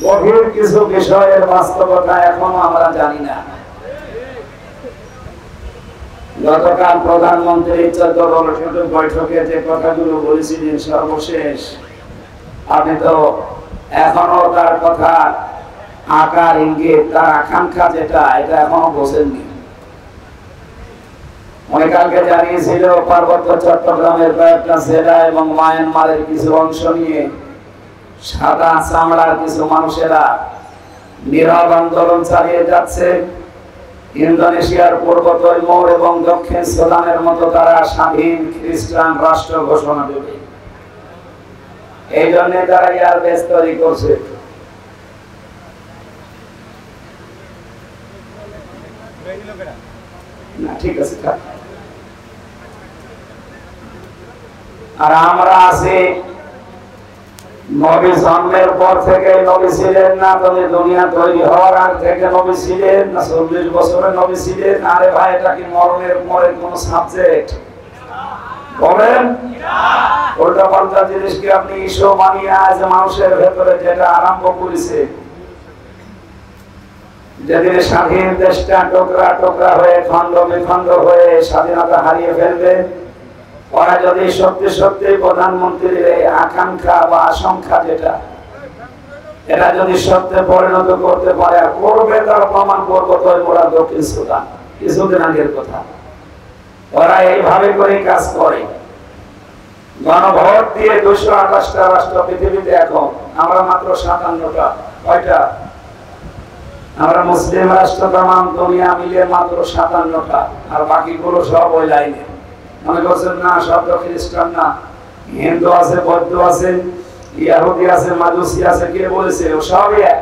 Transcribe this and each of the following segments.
গভীর কিছু বিষয়ের বাস্তবতা এখনো আমরা জানি না। গতকাল প্রধানমন্ত্রী 14 বর্ষের বৈঠকে যে কথাগুলো বলেছিলেন সর্বশেষ, আপনি তো এখনো তার কথা আকার ইঙ্গিত, তার আকাঙ্ক্ষা যেটা, এটা এখনো বোঝেননি। উনি কালকে জানিয়েছিল পার্বত্য চট্টগ্রামের কয়েকটা জেলা এবং মায়ানমারের কিছু অংশ নিয়ে সাদা চামড়ার কিছু মানুষেরা নীরব আন্দোলন চালিয়ে যাচ্ছে। ইন্দোনেশিয়ার পূর্ব তৈমুর এবং দক্ষিণ সুদানের মতো তারা স্বাধীন খ্রিস্টান রাষ্ট্র ঘোষণা দেবে। এই জন্য তারা এয়ারবেস তৈরি করছে। না, ঠিক আছে। আর আমরা আছি নবী জন্মের পর থেকে নবী ছিলেন না, তবে দুনিয়া তৈরি হওয়ার আগ থেকে নবী ছিলেন না, 40 বছরের নবী ছিলেন। আরে ভাই, এটা কি মরণের পরে কোন সাবজেক্ট? বলেন, উল্টা পাল্টা জিনিস কি আপনি ইস্যু মানিয়ে আজ মানুষের ভেতরে যেটা আরম্ভ করেছে, যেদিন স্বাধীন দেশটা টুকরা টুকরা হয়ে খন্ড বিখন্ড হয়ে স্বাধীনতা হারিয়ে ফেলবে, ওরা যদি সত্যি সত্যি প্রধানমন্ত্রীর এই আকাঙ্ক্ষা বা আশঙ্কা যেটা, এটা যদি সত্যি পরিণত করতে পারে, করবে, তার প্রমাণ করবো তৈমুরা দক্ষিণ সুদান, কিছুদিন আগের কথা। ওরা এইভাবে করে কাজ করে। গণভোট দিয়ে 228টা রাষ্ট্র পৃথিবীতে, এখন আমরা মাত্র 57টা। কয়টা? আমরা মুসলিম রাষ্ট্র তামাম দুনিয়া মিলিয়ে মাত্র 57টা, আর বাকিগুলো সব ওই লাইনে। মনে করছেন না সব তো খ্রিস্টান না, হিন্দু আছে, বৌদ্ধ আছে, ইহুদি আছে, মাজুসি আছে, কে বলেছে? ও সবই এক।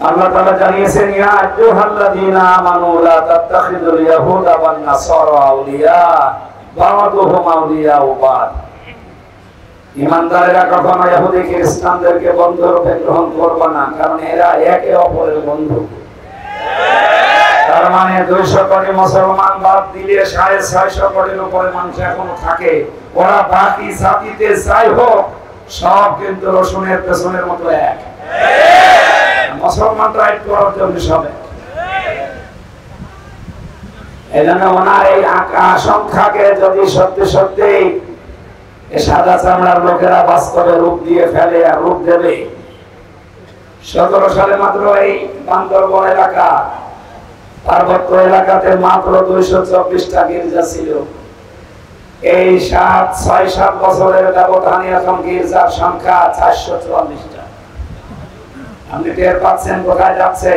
আল্লাহ তাআলা জানিয়েছেন, ইয়া আইয়ুহাল্লাযীনা আমানু লা তাত্তাখিযুল ইয়াহুদা ওয়ান নাসারা আউলিয়া বা'দুহুম আউলিয়াউ বা'দ। ঈমানদারেরা কখনো ইহুদি খ্রিস্টানদেরকে বন্ধু রূপে গ্রহণ করবে না, কারণ এরা একে অপরের বন্ধু। তার মানে 200 কোটি মুসলমান বাদ দিলে 650 কোটির উপরে মানুষ এখনো থাকে। ওরা বাকি জাতিতে যাই হোক, সব কিন্তু রসুনের পেছনের মতো এক। মুসলমান রাইট করার জন্য সবে। এই জন্য ওনার এই আশঙ্কাকে যদি সত্যি সত্যি সাদা চামড়ার লোকেরা বাস্তবে রূপ দিয়ে ফেলে, আর রূপ দেবে। 17 সালে মাত্র এই বান্দরবন এলাকা, পার্বত্য এলাকাতে মাত্র 224টা গির্জা ছিল। এই 6-7 বছরের ব্যবধানে এখন গির্জার সংখ্যা 444টা। আপনি টের পাচ্ছেন কোথায় যাচ্ছে?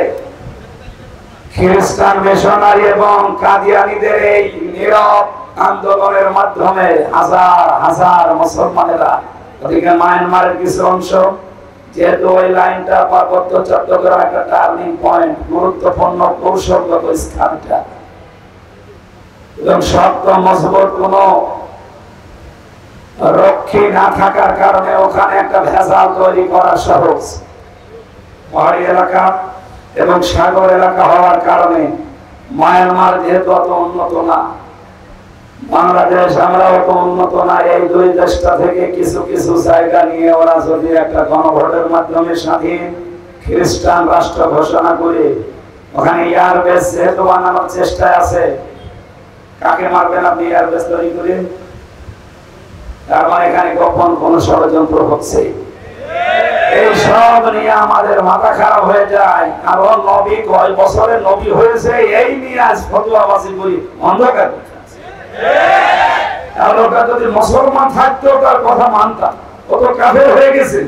খ্রিস্টান মিশনারি এবং কাদিয়ানীদের এই নীরব আন্দোলনের মাধ্যমে হাজার হাজার মুসলমানেরা, ওদিকে মায়ানমারের কিছু অংশ, যেহেতু ওই লাইনটা পার্বত্য চট্টগ্রাম একটা টার্নিং পয়েন্ট, গুরুত্বপূর্ণ কৌশলগত স্থানটা, এবং শক্ত মজবুত কোন রক্ষী না থাকার কারণে ওখানে একটা ভেজাল তৈরি করা সহজ। পাহাড়ি এলাকা এবং সাগর এলাকা হওয়ার কারণে মায়ানমার যেহেতু অত উন্নত না, বাংলাদেশ আমরা অত উন্নত না, এই দুই দেশটা থেকে কিছু কিছু জায়গা নিয়ে ওরা যদি একটা গণভোটের মাধ্যমে স্বাধীন খ্রিস্টান রাষ্ট্র ঘোষণা করে ওখানে এয়ারবেস যেহেতু বানানোর চেষ্টায় আছে, কাকে মারবেন আপনি এয়ারবেস তৈরি করে? তার মানে এখানে গোপন কোন ষড়যন্ত্র হচ্ছে। এই সব নিয়ে আমাদের মাথা খারাপ হয়ে যায়। কারণ নবী কয় বছরে নবী হয়েছে, এই নিয়ে আজ ফতোয়াবাজি করি অন্ধকার। আর ওটা যদি মুসলমান থাকতো তার কথা মানতাম, ও তো কাফের হয়ে গেছে।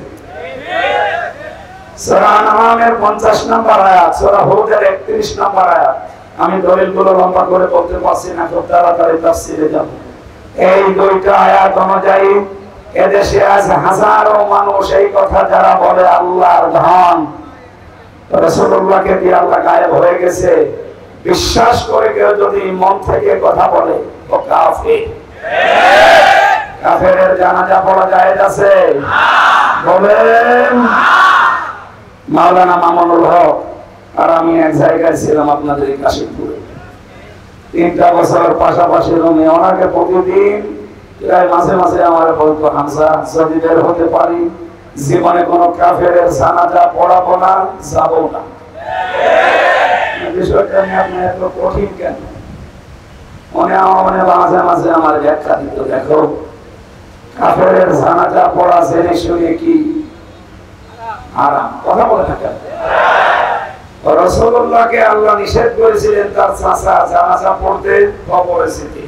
সূরা আনআমের 50 নম্বর আয়াত, সূরা হুদের 31 নম্বর আয়াত। আমি দলিলগুলো লম্বা করে বলতে পারছি না, খুব তাড়াতাড়ি তাফসীরে যাব। এই দুইটা আয়াত অনুযায়ী এদেশে আজ হাজারো মানুষ এই কথা যারা বলে আল্লাহর ধন, রাসূলুল্লাহকে দিয়ে আল্লাহ গায়েব হয়ে গেছে, বিশ্বাস করে কেউ যদি মন থেকে কথা বলে, ও কাফের। কাফেরের জানাজা পড়া জায়েজ আছে? বলেন। মাওলানা মামুনুল হক আর আমি এক জায়গায় ছিলাম আপনাদের কাশিমপুরে, 3টা বছরের পাশাপাশি রুমে। ওনাকে প্রতিদিন প্রায় মাঝে মাঝে আমার বলতো, হামজা যদি বের হতে পারি জীবনে কোনো কাফেরের জানাজা পড়াবো না, যাবো না। বিষয়টা নিয়ে আপনি এত কঠিন কেন? মনে মাঝে মাঝে আমার ব্যাখ্যা দিত, দেখো কাফেরের জানাজা পড়া জেনে শুনে কি আরাম? কথা বলে থাকেন। রাসূলুল্লাহকে আল্লাহ নিষেধ করেছিলেন তার চাচা জানাজা পড়তে কবরে যেতে।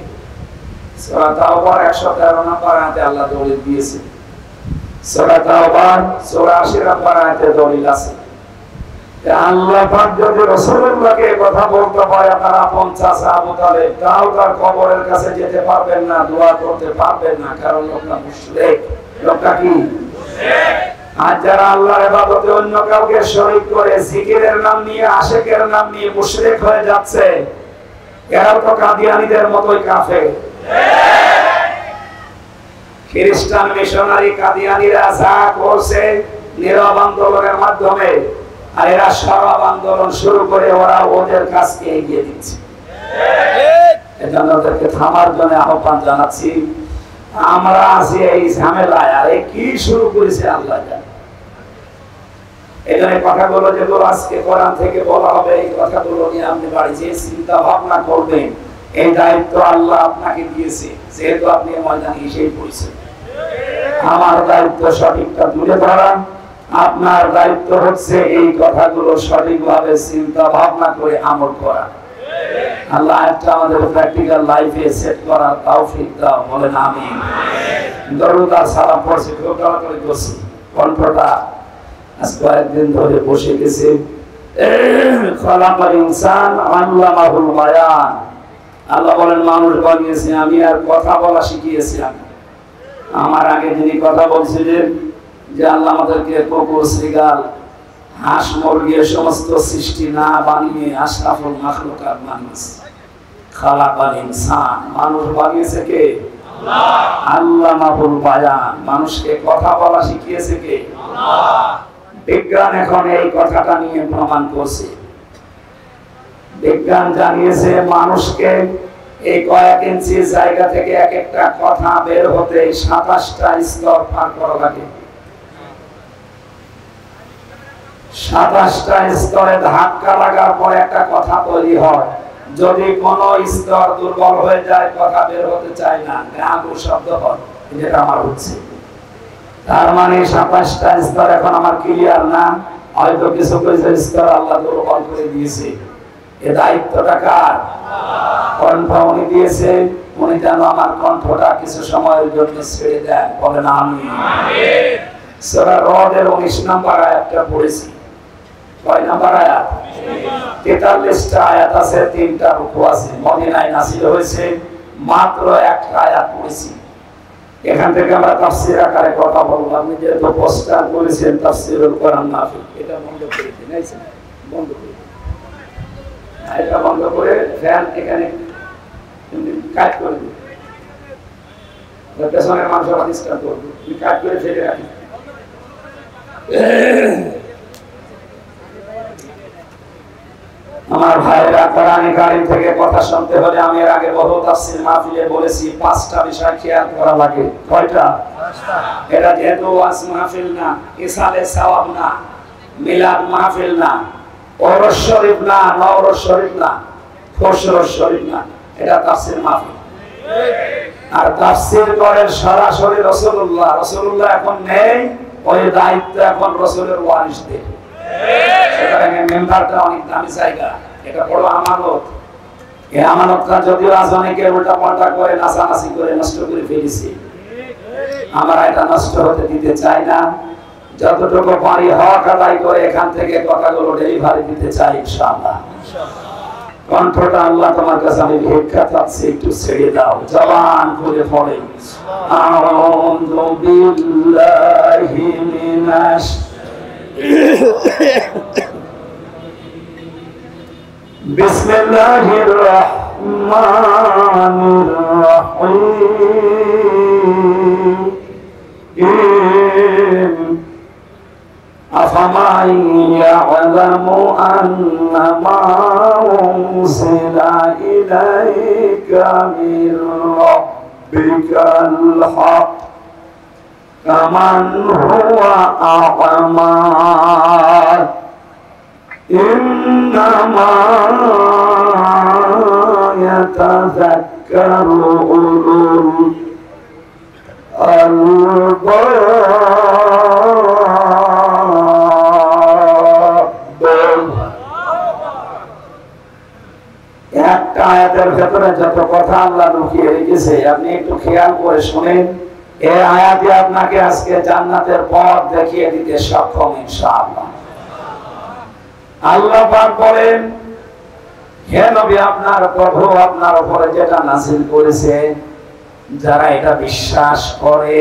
সূরা তাওবার 113 নম্বর আয়াতে আল্লাহ দলিল দিয়েছে। সূরা তাওবার 84 নম্বর আয়াতে দলিল আছে। আল্লাহ পাক যদি রাসূলুল্লাহকে কথা বলতে পারে তার আপন চাচা আবু তালেব, তাও তার কবরের কাছে যেতে পারবেন না, দোয়া করতে পারবেন না, কারণ লোকটা মুশরিক। লোকটা কি? মুশরিক। আর যারা আল্লাহর ইবাদতে অন্য কাউকে শরীক করে জিকিরের নাম নিয়ে, আশিকের নাম নিয়ে মুশরিক হয়ে যাচ্ছে, এরাও তো কাদিয়ানীদের মতোই কাফের। খ্রিস্টান মিশনারি কাদিয়ানীরা যা করছে নীরব আন্দোলনের মাধ্যমে, আর এরা সরব আন্দোলন শুরু করে ওরা ওদের কাজকে এগিয়ে দিচ্ছে। এজন্য ওদেরকে থামার জন্য আহ্বান জানাচ্ছি। আমরা আছি এই ঝামেলায়, আর কি শুরু করেছে আল্লাহ জানে। এখানে কথাগুলো যেগুলো আজকে কোরআন থেকে বলা হবে, এই কথাগুলো নিয়ে আপনি বাড়ি যেয়ে চিন্তা ভাবনা করবেন। এই দায়িত্ব আল্লাহ আপনাকে দিয়েছে, যেহেতু আপনি ময়দানে এসেই পড়েছেন। আমার দায়িত্ব সঠিকটা তুলে ধরা, আপনার দায়িত্ব হচ্ছে এই কথাগুলো সঠিকভাবে চিন্তা ভাবনা করে আমল করা। আল্লাহ একটা আমাদের প্র্যাকটিক্যাল লাইফে সেট করার তৌফিক দাও, বলেন আমিন। দরুদ আর সালাম পড়ছি, খুব ভালো করে করছি। কণ্ঠটা আজ কয়েকদিন ধরে বসে গেছে। খালাকাল ইনসান আল্লামাহুল বায়ান। আল্লাহ বলেন মানুষ বানিয়েছি আমি, আর কথা বলা শিখিয়েছি আমি। আমার আগে যিনি কথা বলছিলেন যে আল্লাহ আমাদেরকে কুকুর, শৃগাল, হাঁস, মুরগি সমস্ত সৃষ্টি না বানিয়ে আশরাফুল মাখলুকাত বানিয়েছে। খালাকাল ইনসান, মানুষ বানিয়েছে কে? আল্লাহ। আল্লামাহুল বায়ান, মানুষকে কথা বলা শিখিয়েছে কে? আল্লাহ। বিজ্ঞান এখন এই কথাটা নিয়ে প্রমাণ করছে। বিজ্ঞান জানিয়েছে মানুষকে এই কয়েক ইঞ্চি জায়গা থেকে এক একটা কথা বের হতে 27টা স্তর পার করা লাগে। 27টা স্তরে ধাক্কা লাগার পর একটা কথা তৈরি হয়। যদি কোনো স্তর দুর্বল হয়ে যায়, কথা বের হতে চায় না, গাঁগু শব্দ হয়, যেটা আমার হচ্ছে। তার মানে 27টা স্তর এখন আমার ক্লিয়ার না, হয়তো কিছু কিছু স্তর আল্লাহ দুর্বল করে দিয়েছে। এ দায়িত্বটা কার? কণ্ঠ উনি দিয়েছে, উনি যেন আমার কণ্ঠটা কিছু সময়ের জন্য ছেড়ে দেন, বলেন আমিন। সূরা রদের 19 নম্বর আয়াতটা পড়েছি। কয় নম্বর আয়াত? 43টা আয়াত আছে, 3টা রুকু আছে। মদিনায় নাযিল হয়েছে, মাত্র একটা আয়াত পড়েছি। এখান থেকে আমরা তাফসীর আকারে কথা বলবো। আপনি যেহেতু পোস্টার বলেছেন তাফসীরুল কোরআন মাহফিল, এটা বন্ধ করে দিন। বন্ধ করে দিন, এটা বন্ধ করে ফ্যান এখানে কাট করে দিন। পেছনের মানুষ ডিস্টার্ব করবে, কাট করে ফেলে রাখি। আমার ভাইরা, কোরআন কারীম থেকে কথা শুনতে হলে আমি এর আগে বহু তাফসীর মাহফিলে বলেছি 5টা বিষয় খেয়াল করা লাগে। কয়টা? 5টা। এটা যেহেতু ওয়াজ মাহফিল না, ইসালে সওয়াব না, মিলাদ মাহফিল না, ওরস শরীফ না, নওরস শরীফ না, খুশরস শরীফ না, এটা তাফসীর মাহফিল। আর তাফসীর করেন সরাসরি রাসূলুল্লাহ। রাসূলুল্লাহ এখন নেই, ওই দায়িত্ব এখন রাসূলের ওয়ারিসদের। সুতরাং মেম্বারটা অনেক দামি জায়গা, এটা বড় আমানত। এই আমানতটা যদিও আজ অনেকে উল্টা পাল্টা করে নাচানাচি করে নষ্ট করে ফেলেছে, আমরা এটা নষ্ট হতে দিতে চাই না। যতটুকু পারি হক আদায় করে এখান থেকে কথাগুলো ডেলিভারি দিতে চাই ইনশাআল্লাহ। কণ্ঠটা আল্লাহ তোমার কাছে আমি ভিক্ষা চাচ্ছি, একটু ছেড়ে দাও, জবান খুলে পড়ে আউযু বিল্লাহি মিনাশ বিসমিল্লাহির রহমানির রহিম أفمن يعلم أنما أنزل إليك من রাব্বিকাল হক কামান হুয়া আ'মা ইন্নামা ইয়াতাযাক্কারু উলুল একটা আয়াতের ভেতরে যত কথা আল্লাহ লুকিয়ে রেখেছে আপনি একটু খেয়াল করে শুনেন। এই আয়াতে আপনাকে আজকে জান্নাতের পথ দেখিয়ে দিতে সক্ষম ইনশাআল্লাহ। আল্লাহ পাক বলেন, হে নবী, আপনার প্রভু আপনার উপরে যেটা নাযিল করেছে, যারা এটা বিশ্বাস করে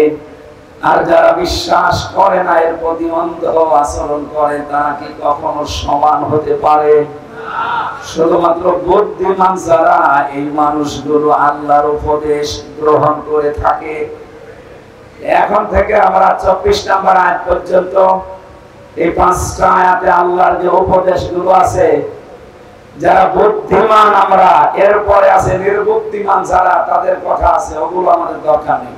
আর যারা বিশ্বাস করে না, এর প্রতি অন্ধ আচরণ করে, তারা কি কখনো সমান হতে পারে? শুধুমাত্র বুদ্ধিমান যারা, এই মানুষগুলো আল্লাহর উপদেশ গ্রহণ করে থাকে। এখন থেকে আমরা 24 নম্বর আয়াত পর্যন্ত এই 5টা আয়াতে আল্লাহর যে উপদেশগুলো আছে, যারা বুদ্ধিমান আমরা, এরপরে আছে নির্বুদ্ধিমান যারা, তাদের কথা আছে, ওগুলো আমাদের দরকার নেই।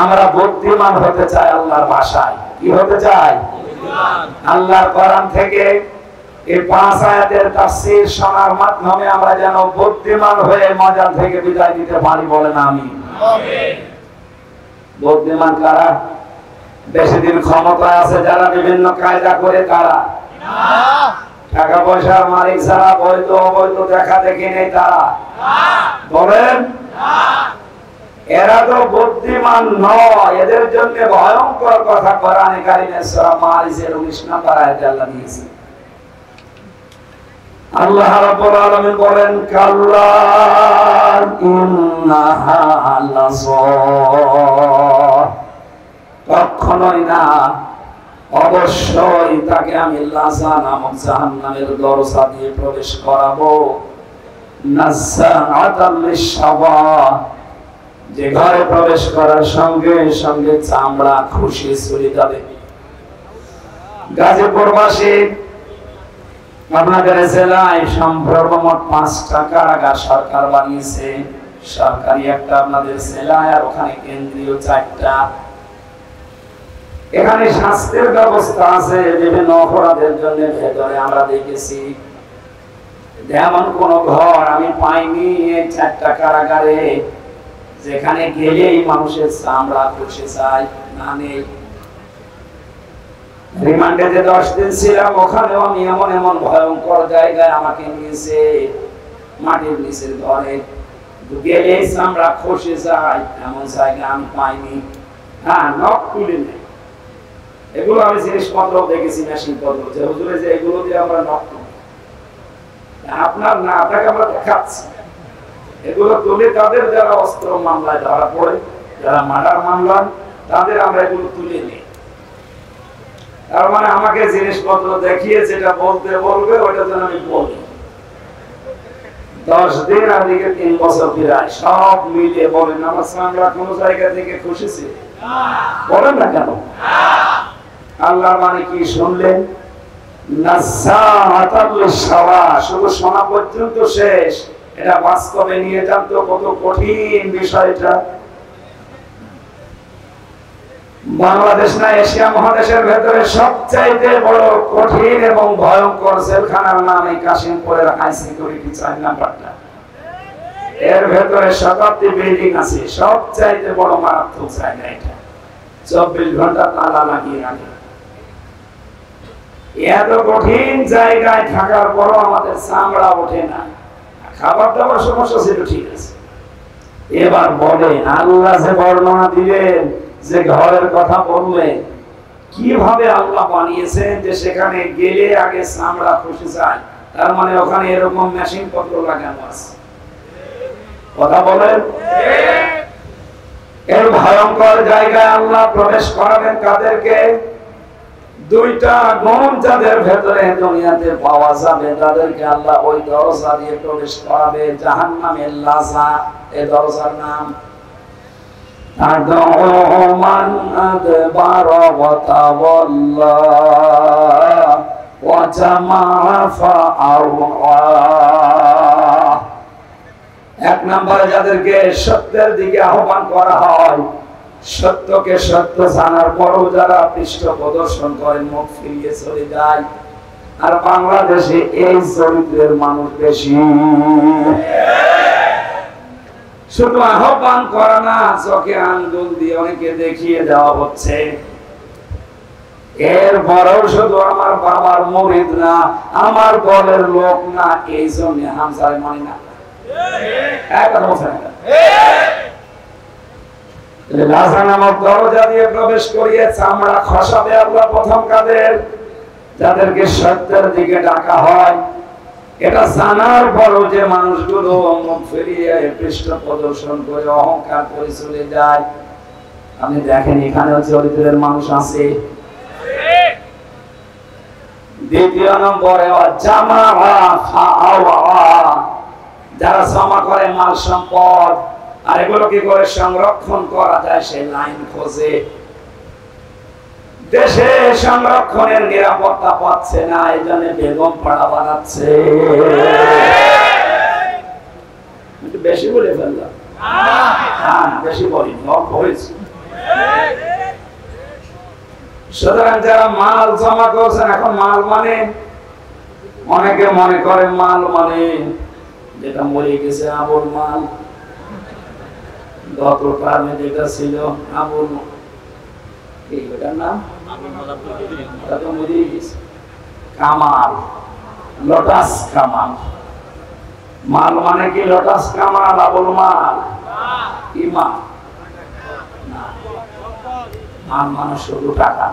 আমরা বুদ্ধিমান হতে চাই আল্লাহর ভাষায়। কি হতে চাই? আল্লাহর কোরআন থেকে এই 5 আয়াতের তাফসীর শোনার মাধ্যমে আমরা যেন বুদ্ধিমান হয়ে মজা থেকে বিদায় নিতে পারি, বলেন আমিন। বুদ্ধিমান কারা? বেশি দিন ক্ষমতায় আছে যারা, বিভিন্ন কায়দা করে তারা, টাকা পয়সার মালিক যারা, বৈধ অবৈধ দেখা দেখি নেই তারা, বলেন এরা তো বুদ্ধিমান নয়। এদের জন্য ভয়ঙ্কর কথা কোরআনে কারিমে সূরা মারিজের 19 নম্বর আয়াতে আল্লাহ দিয়েছে। আল্লাহ রাব্বুল আলামিন বলেন, কাল্লা ইন্নাহা লাযা, কখনোই না, অবশ্যই তাকে আমি লাযা নামক জাহান্নামের দরজা দিয়ে প্রবেশ করাবো। নাযাআতাল লিশাওয়া, যে ঘরে প্রবেশ করার সঙ্গে সঙ্গে চামড়া খুশি চলে যাবে। গাজীপুরবাসী, আপনাদের জেলায় সম্পর্ক মোট 5টা কারাগার সরকার বানিয়েছে। সরকারি একটা আপনাদের জেলায়, আর ওখানে কেন্দ্রীয় 4টা। এখানে শাস্তির ব্যবস্থা আছে বিভিন্ন অপরাধের জন্য। ভেতরে আমরা দেখেছি এমন কোন ঘর আমি পাইনি এই 4টা কারাগারে যেখানে গেলেই মানুষের চামড়া খসে যায়, না নেই। রিমান্ডে যে 10 দিন ছিলাম, ওখানেও আমি এমন এমন ভয়ঙ্কর জায়গায় আমাকে নিয়েছে, মাটির নিচের ঘরে গেলেই চামড়া খসে যায়, এমন জায়গা আমি পাইনি। হ্যাঁ, নখ তুলে নেই। এগুলো আমি জিনিসপত্র দেখেছি, মেশিন পত্র, যে হুজুরে যে এগুলো দিয়ে আমরা নখ তুলি, আপনার না, আপনাকে আমরা দেখাচ্ছি। এগুলো তুলে তাদের যারা অস্ত্র মামলায় ধরা পড়ে, যারা মার্ডার মামলা, তাদের আমরা এগুলো তুলে নিই। তার মানে আমাকে জিনিসপত্র দেখিয়ে যেটা বলতে বলবে ওটা যেন আমি বলি। 10 দিন আর দিকে 3 বছর ফিরায়, সব মিলিয়ে বলেন আমার চামড়া কোন জায়গা থেকে খুশিছে? বলেন না কেন? আল্লাহর মানে কি শুনলেন? নাযাআতাল লিশাওয়া, শুধু শোনা পর্যন্ত শেষ। এটা বাস্তবে নিয়ে যান তো কত কঠিন বিষয়টা। বাংলাদেশ না, এশিয়া মহাদেশের ভেতরে সবচাইতে বড় কঠিন এবং ভয়ঙ্কর জেলখানার নাম এই কাশিমপুরের হাই সিকিউরিটি 4 নাম্বারটা। এর ভেতরে 70টি বিল্ডিং আছে, সবচাইতে বড় মারাত্মক জায়গা এটা। 24 ঘন্টা তালা লাগিয়ে রাখে। এত কঠিন জায়গায় থাকার পরও আমাদের চামড়া ওঠে না। খাবার দাবার সমস্যা ছিল, ঠিক আছে। এবার বলে আল্লাহ যে বর্ণনা দিলেন, যে ঘরের কথা বললেন, কিভাবে আল্লাহ বানিয়েছেন যে সেখানে গেলে আগে চামড়া খসে যায়। তার মানে ওখানে এরকম মেশিন পত্র লাগানো আছে। কথা বলেন, এর ভয়ঙ্কর জায়গায় আল্লাহ প্রবেশ করাবেন কাদেরকে? 2টা গুণ যাদের ভেতরে দুনিয়াতে পাওয়া যাবে, তাদেরকে আল্লাহ ওই দরজা দিয়ে প্রবেশ করাবে। জাহান্নামের লাযা, এই দরজার নাম। মান আদবারা ওয়া তাওয়াল্লা ওয়া জামা ফাআওয়া। এক নম্বরে যাদেরকে সত্যের দিকে আহ্বান করা হয়, সত্যকে সত্য জানার পরও যারা পৃষ্ঠ প্রদর্শন করে মুখ ফিরিয়ে চলে যায়, আর বাংলাদেশে এই চরিত্রের মানুষ বেশি। শুধু আহ্বান করা না, চোখে আঙ্গুল দিয়ে অনেকে দেখিয়ে দেওয়া হচ্ছে। এরপরেও শুধু আমার বাবার মুরিদ না, আমার দলের লোক না, এই জন্য হামজারে মানি না। লাজা নামক দরজা দিয়ে প্রবেশ করিয়ে চামড়া খসাবে আল্লাহ প্রথম কাদের, যাদেরকে সত্যের দিকে ডাকা হয়। এটা জানার পরও যে মানুষগুলো মুখ ফিরিয়ে পৃষ্ঠ প্রদর্শন করে অহংকার করে চলে যায়, আপনি দেখেন এখানেও চরিত্রের মানুষ আছে। দ্বিতীয় নম্বরে যারা জমা করে মাল সম্পদ, আর এগুলো কি করে সংরক্ষণ করা যায় সেই লাইন খোঁজে। দেশে সংরক্ষণের নিরাপত্তা পাচ্ছে না, এই জন্য বেগম পাড়া বানাচ্ছে। বেশি বলে ফেললাম, বেশি বলি, অল্প হয়েছে। সুতরাং যারা মাল জমা করছেন, এখন মাল মানে অনেকে মনে করে মাল মানে যেটা মরে গেছে আবুল মাল, গত টার্মে যেটা ছিল আবুল কামাল, লোটাস কামাল। মাল মানে কি লোটাস কামাল, আবুল মাল, ইমান। মাল মানে শুধু টাকা।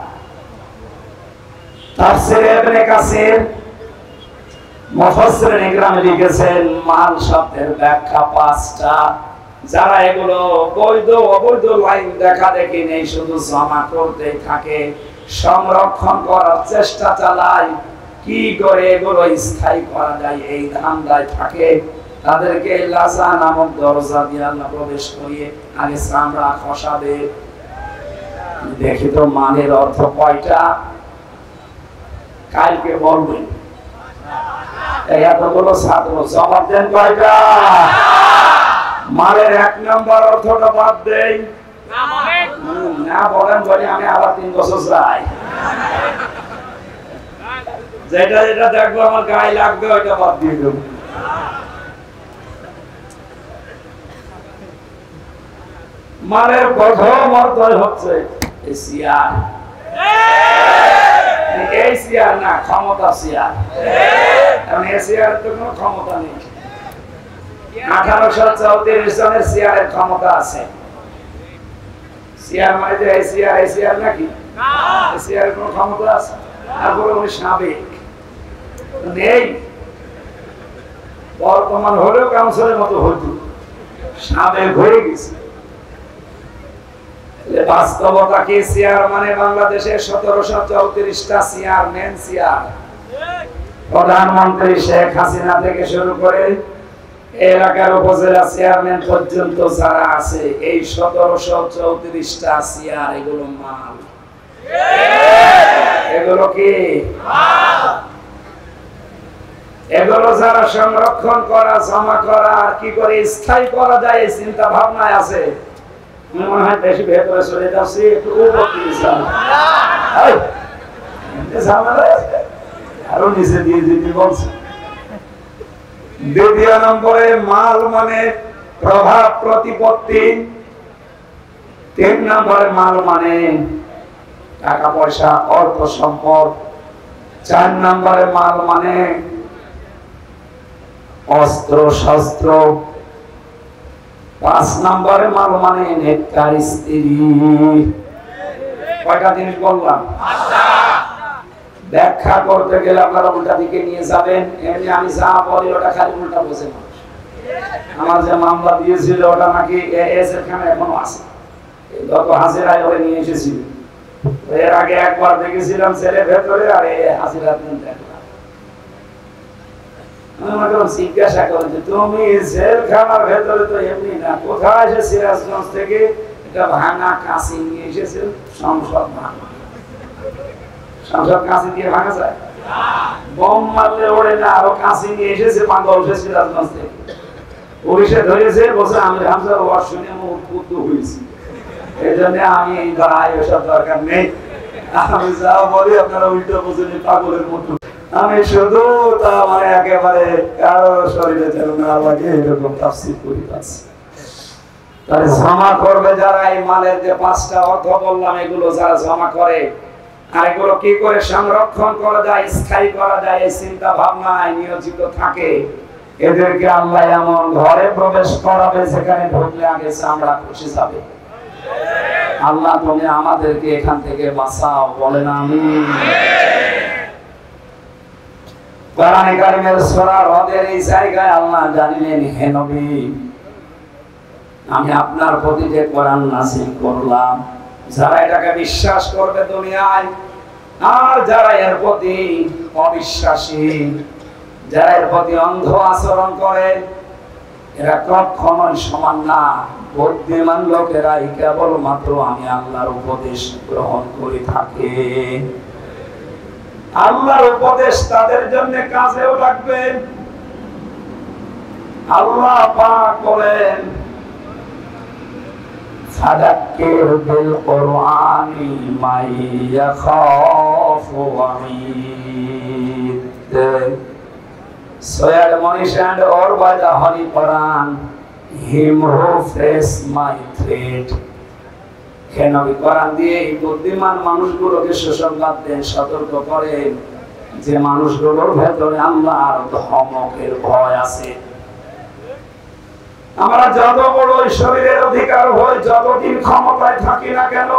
তাফসীরে ইবনে কাসির মুফাসসিরিন ইকরাম লিখেছেন, মাল শব্দের ব্যাখ্যা 5টা। যারা এগুলো বৈধ অবৈধ লাইন দেখা দেখি নেই, শুধু জমা করতে থাকে, সংরক্ষণ করার চেষ্টা চালায়, কি করে এগুলো স্থায়ী করা যায় এই ধান্দায় থাকে, তাদেরকে লাজা নামক দরজা দিয়ে আল্লাহ প্রবেশ করিয়ে আগে চামড়া খসাবে। দেখি তো মানের অর্থ কয়টা, কালকে বলবেন। এতগুলো ছাত্র জবাব দেন কয়টা? মালের 1 নম্বর অর্থটা বাদ দেই না, বলেন বলি আমি আবার 3 বছর যাই, যেটা যেটা দেখবো আমার গায়ে লাগবে ওইটা বাদ দিয়ে দেবো। মালের প্রথম অর্থ হচ্ছে এশিয়ার, এই সিয়ার না, ক্ষমতা সিয়ার। কারণ এশিয়ার তো কোনো ক্ষমতা নেই। 1834 সনের সিয়ারের ক্ষমতা আছে। সিয়ার মানে যে এশিয়ার নাকি? এশিয়ার কোনো ক্ষমতা আছে? তারপরে উনি সাবেক নেই, বর্তমান হলেও কাউন্সিলের মতো হতো, সাবেক হয়ে গেছে। বাস্তবতা কি? সিয়ার মানে বাংলাদেশে 1734টা চেয়ারম্যান, চেয়ার প্রধানমন্ত্রী শেখ হাসিনা থেকে শুরু করে এলাকার উপজেলা চেয়ারম্যান পর্যন্ত যারা আছে, এই 1734টা চেয়ার, এগুলো মাল। এগুলো কি? এগুলো যারা সংরক্ষণ করা, জমা করা, কি করে স্থায়ী করা যায় এই চিন্তা ভাবনায় আছে। মনে হয় বেশি ভেতরে চলে যাচ্ছি, একটু আরো নিচে দিয়ে দিতে বলছে। দ্বিতীয় নম্বরে মাল মানে প্রভাব প্রতিপত্তি। 3 নম্বরে মাল মানে টাকা পয়সা, অর্থ সম্পদ। 4 নম্বরে মাল মানে অস্ত্র শস্ত্র। 5 নম্বরে মাল মানে নেককার স্ত্রী। কয়টা জিনিস বললাম? ব্যাখ্যা করতে গেলে আপনারা উল্টা দিকে নিয়ে যাবেন। এমনি আমি যা বলি ওটা খালি উল্টা বোঝে না। আমার যে মামলা দিয়েছিল ওটা নাকি এখানে এখনো আছে, গত হাজিরায় ওরে নিয়ে এসেছিল। এর আগে একবার দেখেছিলাম ছেলের ভেতরে, আর হাজিরা দেখলাম। আমাকে জিজ্ঞাসা করে যে তুমি জেলখানার ভেতরে তো এমনি না, কোথায় এসে সিরাজগঞ্জ থেকে এটা ভাঙা কাঁচি নিয়ে এসেছে, সংসদ ভাঙা। সংসদ কাঁচি দিয়ে ভাঙা যায়? বোম মারলে ওড়ে না, আরো কাঁচি নিয়ে এসেছে বাংলাদেশের সিরাজগঞ্জ থেকে। পুলিশে ধরেছে, বলছে আমি হামজার ওয়াজ শুনে আমি উদ্বুদ্ধ হয়েছি, এই জন্য আমি ভাই ওসব দরকার নেই, আমি যা বলি আপনারা উল্টো বুঝুন পাগলের মতো। আমি শুধু তা মানে একেবারে কারো শরীরে যেন না লাগে এরকম তাফসীর করি। তাহলে জমা করবে যারা, এই মালের যে 5টা অর্থ বললাম এগুলো যারা জমা করে আর এগুলো কি করে সংরক্ষণ করা যায়, স্থায়ী করা যায়, এই চিন্তা ভাবনায় নিয়োজিত থাকে, এদেরকে আল্লাহ এমন ঘরে প্রবেশ করাবে যেখানে ঢুকলে আগে চামড়া খুশি যাবে। আল্লাহ তুমি আমাদেরকে এখান থেকে বাঁচাও, বলেন আমিন। কোরআনে কারিমের সূরা রদের এই জায়গায় আল্লাহ জানিলেন, হে নবী আমি আপনার প্রতি যে কোরআন নাযিল করলাম, যারা এটাকে বিশ্বাস করবে দুনিয়ায়, আর যারা এর প্রতি অবিশ্বাসী, যারা এর প্রতি অন্ধ আচরণ করে, এরা কখনোই সমান না। বুদ্ধিমান লোকেরাই কেবলমাত্র আমি আল্লাহর উপদেশ গ্রহণ করে থাকে। আল্লাহর উপদেশ তাদের জন্য কাজেও লাগবে। আল্লাহ পাক বলেন, ফাদাক্কির বিল কুরআনি মান ইয়াখাফু ওয়াঈদ। So admonish and or by the Holy Quran him who face my threat. কেন কোরআন দিয়ে এই বুদ্ধিমান মানুষগুলোকে সুসংবাদ দেন, সতর্ক করেন যে মানুষগুলোর ভেতরে আল্লাহর ধমকের ভয় আছে। আমরা যত বড় শরীরের অধিকার হই, যতদিন ক্ষমতায় থাকি না কেন,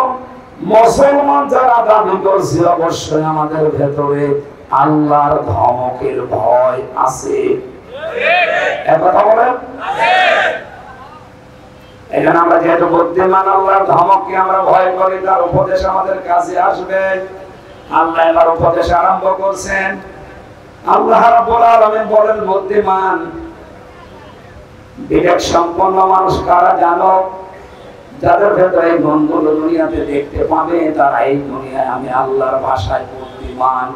মুসলমান যারা দাবি করছি, অবশ্যই আমাদের ভেতরে আল্লাহর ধমকের ভয় আছে। কথা বলেন। এই জন্য আমরা যেহেতু বুদ্ধিমান, আল্লাহর ধমককে আমরা ভয় করি, তার উপদেশ আমাদের কাছে আসবে। আল্লাহ এবার উপদেশ আরম্ভ করছেন। আল্লাহ রাব্বুল আলামিন বলেন, বুদ্ধিমান বিবেক সম্পন্ন মানুষ কারা জানো? যাদের ভেতরে এই গুণগুলো দুনিয়াতে দেখতে পাবে, তারা এই দুনিয়ায় আমি আল্লাহর ভাষায় বুদ্ধিমান।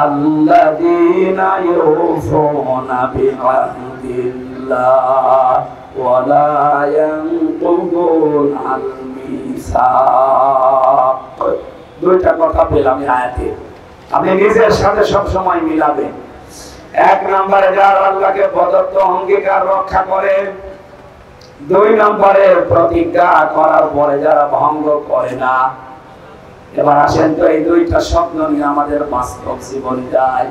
আল্লাযীনা ইউফুনা বিআহদিল্লাহ ওয়া লা ইয়ানকুদুনাল মিসাক। দুইটা কথা পেলাম এই আয়াতে, আপনি নিজের সাথে সব সময় মিলাবেন। এক নম্বরে যারা আল্লাহকে প্রদত্ত অঙ্গীকার রক্ষা করে, 2 নম্বরে প্রতিজ্ঞা করার পরে যারা ভঙ্গ করে না। এবার আসেন তো এই দুইটা শব্দ নিয়ে আমাদের বাস্তব জীবন যায়।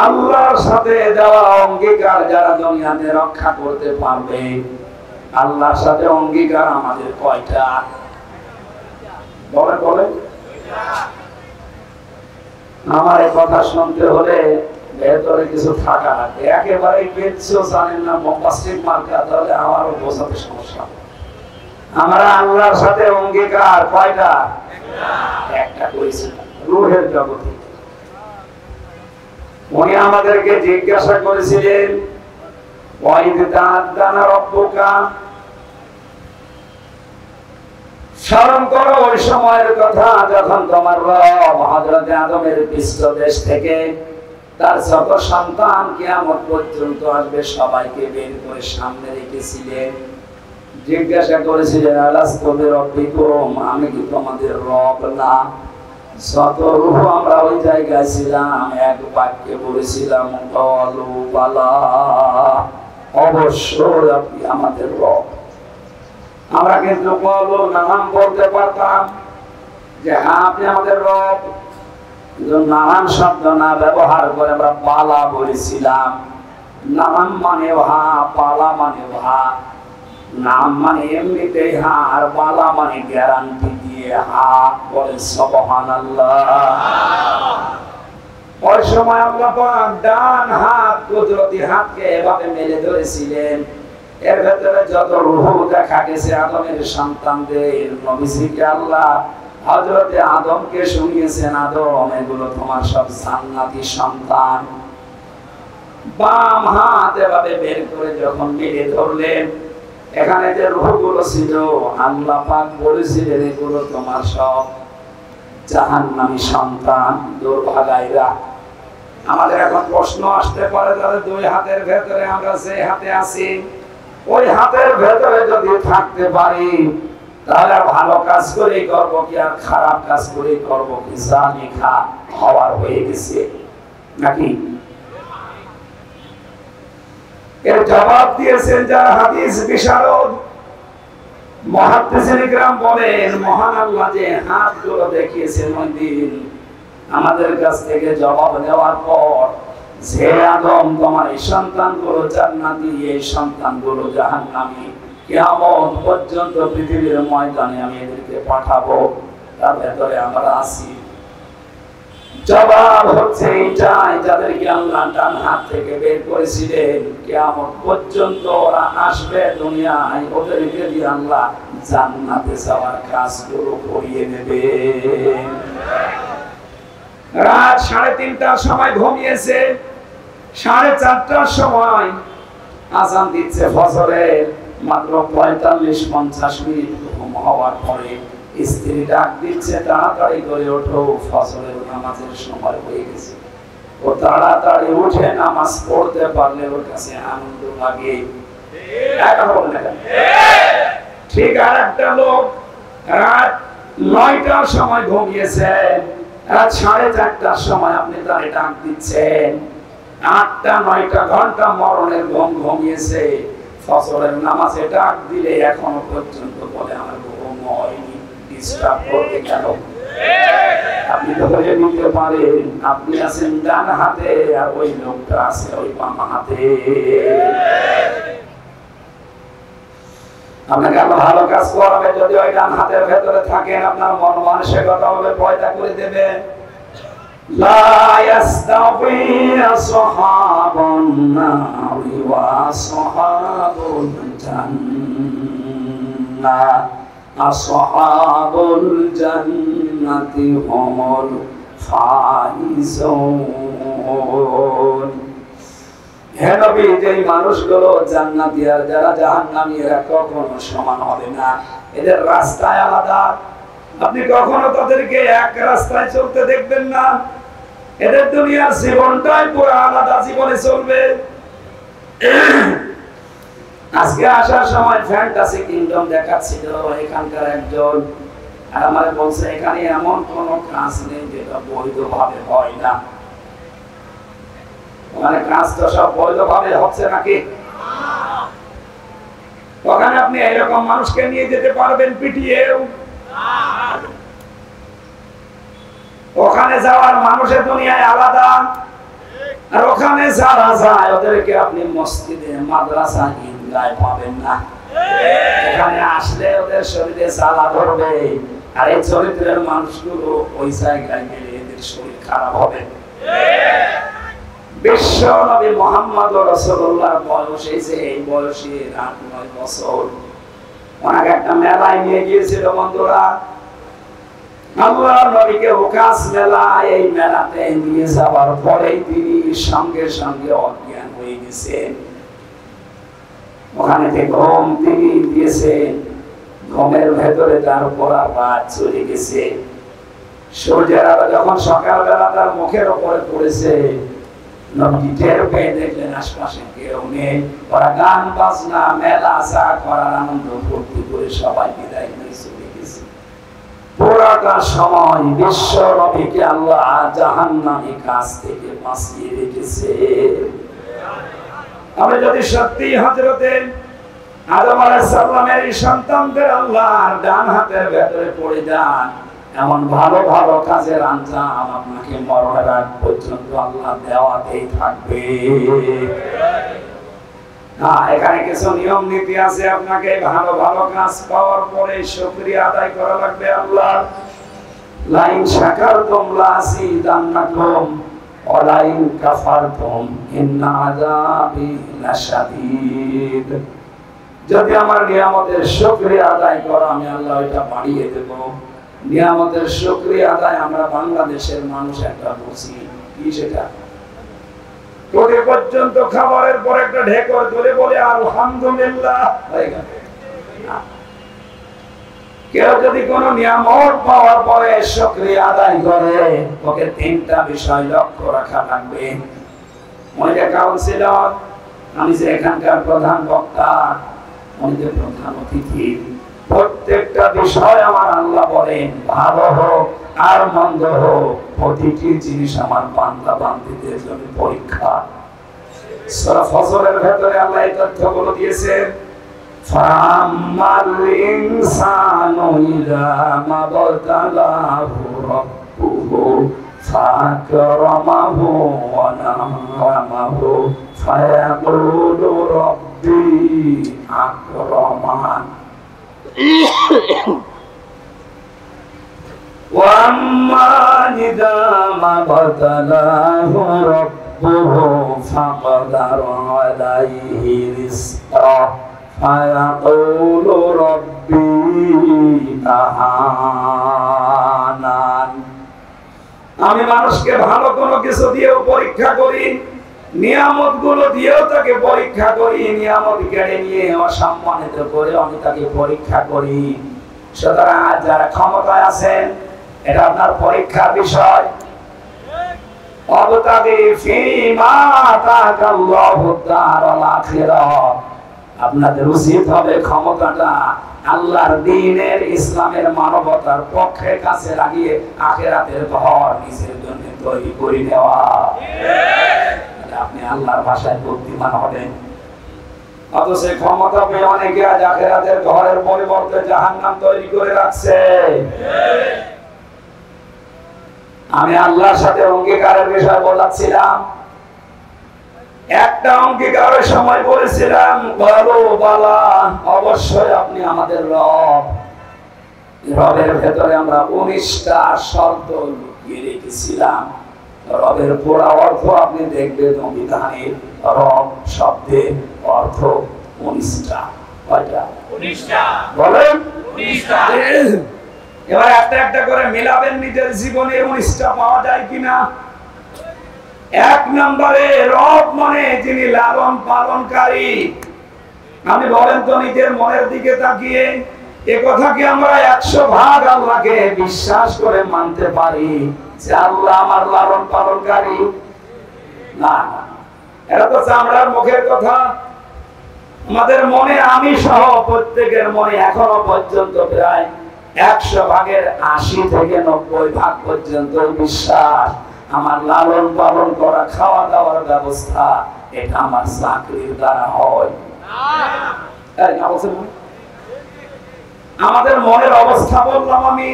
আল্লাহর সাথে দেওয়া অঙ্গীকার যারা দুনিয়াতে রক্ষা করতে পারবে, আল্লাহর সাথে অঙ্গীকার আমাদের কয়টা? বলে বলে আমার এই কথা শুনতে হলে ভেতরে কিছু থাকা লাগবে। একেবারে কিচ্ছু জানেন না, মুফাসসির মার্কা, তাহলে আমারও বোঝাতে সমস্যা। আমরা আল্লাহর সাথে অঙ্গীকার কয়টা? একটা করেছি রূহের জগতে। উনি আমাদেরকে জিজ্ঞাসা করেছিলেন, ওয়াইদ তাআদ্দানা রাব্বুকা, স্মরণ করো ওই সময়ের কথা যখন তোমার রব হযরত আদমের পৃষ্ঠদেশ থেকে তার যত সন্তান কিয়ামত পর্যন্ত আসবে সবাইকে বের করে সামনে রেখেছিলেন। জিজ্ঞাসা করেছিলেন, আলাস্তু বিরাব্বিকুম, আমি কি তোমাদের রব না? যত রূহ আমরা ওই জায়গায় ছিলাম, এক বাক্যে বলেছিলাম, ক্বালু বালা, অবশ্যই আপনি আমাদের রব। আমরা কিন্তু ক্বালু নাম বলতে পারতাম যে হ্যাঁ আপনি আমাদের রব, কিন্তু নাম শব্দ না ব্যবহার করে আমরা বালা বলেছিলাম। নাম মানে হা, বালা মানে হা। নাম মানে এমনিতেই হা, আর বালা মানে গ্যারান্টি দিয়ে হা। বলে সুবহানাল্লাহ। ওই সময় আল্লাহ পাক ডান হাত, কুদরতি হাতকে এভাবে মেলে ধরেছিলেন। এর ভেতরে যত রূহ দেখা গেছে আদমের সন্তানদের, নবীজিকে আল্লাহ হযরতে আদমকে শুনিয়েছেন, আদম এগুলো তোমার সব জান্নাতি সন্তান। বাম হাত এভাবে বের করে যখন মেলে ধরলেন, এখানে যে রূহগুলো ছিল আল্লাহ পাক বলেছিলেন এগুলো তোমার সব জাহান্নামী সন্তান, দুর্ভাগাইরা। আমাদের এখন প্রশ্ন আসতে পারে, তাহলে দুই হাতের ভেতরে আমরা যে হাতে আছি, ওই হাতের ভেতরে যদি থাকতে পারি, তাহলে ভালো কাজ করেই করবো কি আর খারাপ কাজ করেই করবো কি? যা লেখা হওয়ার হয়ে গেছে নাকি? এর জবাব দিয়েছেন যারা হাদিস বিশারদ মুহাদ্দিসিন ইকরাম বলেন, মহান আল্লাহ যে হাতগুলো দেখিয়েছেন ওই দিন আমাদের কাছ থেকে জবাব দেওয়ার পর, যে আদম তোমার এই সন্তানগুলো জান্নাতি, এই সন্তানগুলো জাহান্নামী, কিয়ামত পর্যন্ত পৃথিবীর ময়দানে আমি এদেরকে পাঠাবো, তার ভেতরে আমরা আছি। জবাব হচ্ছে এইটাই, যাদেরকে আল্লাহ ডান হাত থেকে বের করেছিলেন, কিয়ামত পর্যন্ত ওরা আসবে দুনিয়ায়, ওদেরকে দিয়ে আল্লাহ জান্নাতে যাওয়ার কাজগুলো করিয়ে দেবে। রাত 3:30টার সময় ঘুমিয়েছে, 4:30টার সময় আযান দিচ্ছে ফজরের, মাত্র 45-50 মিনিট ঘুম হওয়ার পরে স্ত্রী ডাক দিচ্ছে, তাড়াতাড়ি করে ওঠো, ফজরের নামাজের সময় হয়ে গেছে। ও তাড়াতাড়ি উঠে নামাজ পড়তে পারলে ওর কাছে আনন্দ লাগে। ঠিক আর একটা লোক রাত 9টার সময় ঘুমিয়েছে, রাত 4:30টার সময় আপনি তারে ডাক দিচ্ছেন, 8-9 ঘন্টা মরণের ঘুম ঘুমিয়েছে, ফজরের নামাজে ডাক দিলে এখনো পর্যন্ত বলে আমার ঘুম হয়নি, ডিস্টার্ব করতে কেন? আপনি তো ধরে নিতে পারেন, আপনি আছেন ডান হাতে আর ওই লোকটা আছে ওই বাম হাতে। আপনাকে আল্লাহ ভালো কাজ করাবে যদি ওই ডান হাতের ভেতরে থাকেন, আপনার মন মানসিকতা হবে পয়দা করে দেবে। লা ইয়াস্তাবি আসহাবুন নারি ওয়া আসহাবুল জান্নাহ, আসহাবুল জান্নাতি হুমুল ফাইজুন। হে নবী, যেই মানুষগুলো জান্নাতি আর যারা জাহান্নামী, এরা কখনো সমান হবে না, এদের রাস্তায় আলাদা। আপনি কখনো তাদেরকে এক রাস্তায় চলতে দেখবেন না, এদের দুনিয়ার জীবনটাই পুরো আলাদা জীবনে চলবে। আজকে আসার সময় ফ্যান্টাসি কিংডম দেখাচ্ছিল এখানকার একজন, আর আমার বলছে এখানে এমন কোন কাজ নেই যেটা বৈধভাবে হয় না। ওখানে কাজ তো সব বৈধভাবে হচ্ছে নাকি? ওখানে আপনি এরকম মানুষকে নিয়ে যেতে পারবেন পিটিয়েও? ওখানে যাওয়ার মানুষের দুনিয়ায় আলাদা, আর ওখানে যারা যায় ওদেরকে আপনি মসজিদে, মাদ্রাসা, ঈদগায় পাবেন না। এখানে আসলে ওদের শরীরে জ্বালা ধরবে, আর এই চরিত্রের মানুষগুলো ওই জায়গায় গেলে এদের শরীর খারাপ হবে। বিশ্ব নবী মুহাম্মদ রাসূলুল্লাহর বয়স এই বয়সে 8-9 বছর, ওনাকে একটা মেলায় নিয়ে গিয়েছিল বন্ধুরা। আল্লাহ নবীকে ওকাস মেলা, এই মেলাতে নিয়ে যাওয়ার পরেই তিনি সঙ্গে সঙ্গে অজ্ঞান হয়ে গেছেন। ওখানে যে ঘুম তিনি দিয়েছেন, ঘুমের ভেতরে তার উপর রাত চলে গেছে। সূর্যের আলো যখন সকালবেলা তার মুখের উপরে পড়েছে, নবী টের পেয়ে দেখলেন আশপাশে কেউ নেই। ওরা গান বাজনা, মেলা চা করার আনন্দ ফুর্তি করে সবাই বিদায় নিয়ে চলে গেছে। পুরাটা সময় বিশ্ব নবীকে আল্লাহ জাহান্নামী কাজ থেকে বাঁচিয়ে রেখেছে। আমরা যদি সত্যি হযরতে আদম আলাইহিস সালামের সন্তানদের আল্লাহর ডান হাতের ভেতরে পড়ে যান, এমন ভালো ভালো কাজের আঞ্জাম আপনাকে মরণের আগ পর্যন্ত আল্লাহ দেওয়াতেই থাকবে। এখানে কিছু নিয়ম নীতি আছে, আপনাকে ভালো ভালো কাজ পাওয়ার পরে শুকরিয়া আদায় করা লাগবে আল্লাহ। লাইন শাকারতুম লাযিদান্নাকুম ওয়া লাইন কাফারতুম ইন্না আযাবি লাশাদীদ। যদি আমার নিয়ামতের শুকরিয়া আদায় করো, আমি আল্লাহ এটা বাড়িয়ে দেব। নিয়ামতের শুকরিয়া আদায় আমরা বাংলাদেশের মানুষ একটা বুঝি কি, সেটা তোদের পর্যন্ত খাবারের পর একটা ঢেকর ধরে বলে আলহামদুলিল্লাহ হয়ে গেল। কেউ যদি কোনো নিয়ামত পাওয়ার পরে শুকরিয়া আদায় করে, ওকে তিনটা বিষয় লক্ষ্য রাখা লাগবে। উনি যে কাউন্সিলর, আমি যে এখানকার প্রধান বক্তা, উনি যে প্রধান অতিথি, প্রত্যেকটা বিষয় আমার আল্লাহ বলেন ভালো হোক আর মন্দ হোক, প্রতিটি জিনিস আমার বান্দা বান্দীদের জন্য পরীক্ষা। সূরা ফজরের ভেতরে আল্লাহ এই তথ্যগুলো দিয়েছেন। ফামাল ইনসানু ইযা মাবতালাহু রাব্বুহু ফাকরামাহু ওয়া না'মাহু ফায়াকুলু রাব্বি আকরামান ওয়া আম্মা ইযা মাবতালাহু রাব্বুহু ফাকদারা আলাইহি রিজকাহু ফায়াকুলু রাব্বি আহানান। আমি মানুষকে ভালো কোনো কিছু দিয়েও পরীক্ষা করি, নিয়ামত গুলো দিয়েও তাকে পরীক্ষা করি, নিয়ামত কেড়ে নিয়ে অসম্মানিত করে আমি তাকে পরীক্ষা করি। সুতরাং আজ যারা ক্ষমতায় আছেন, এটা আপনার পরীক্ষার বিষয়। অবতাগি ফীমা আতাকাল্লাহু দারাল আখিরাহ, আপনাদের উচিত হবে ক্ষমতাটা আল্লাহর দ্বীনের, ইসলামের, মানবতার পক্ষে কাছে লাগিয়ে আখিরাতের ঘর নিজের জন্য তৈরি করে নেওয়া। আপনি আল্লাহর ভাষায় বুদ্ধিমান হবেন। অথচ ক্ষমতা পেয়ে অনেকে আজ আখিরাতের ঘরের পরিবর্তে জাহান্নাম তৈরি করে রাখছে। আমি আল্লাহর সাথে অঙ্গীকারের বিষয় বলাচ্ছিলাম। একটা অঙ্গীকারের সময় বলেছিলাম বলো বালা, অবশ্যই আপনি আমাদের রব। রবের ভেতরে আমরা 19টা শব্দ লুকিয়ে রেখেছিলাম। রবের পুরা অর্থ আপনি দেখবেন অভিধানের রব শব্দের অর্থ 19টা। কয়টা? 19টা। বলেন 19টা। এবার একটা একটা করে মিলাবেন নিজের জীবনে 19টা পাওয়া যায় কিনা। এক নম্বরে রব মানে যিনি লালন পালনকারী। আমি বলেন তো নিজের মনের দিকে তাকিয়ে এ কথা কি আমরা 100% আল্লাহকে বিশ্বাস করে মানতে পারি যে আল্লাহ আমার লালন পালনকারী? না, এটা তো চামড়ার মুখের কথা। আমাদের মনে, আমি সহ প্রত্যেকের মনে এখনো পর্যন্ত প্রায় 100%-এর 80 থেকে 90% পর্যন্ত বিশ্বাস আমার লালন পালন করা, খাওয়া দাওয়ার ব্যবস্থা এটা আমার চাকরির দ্বারা হয়। আমাদের মনের অবস্থা বললাম আমি,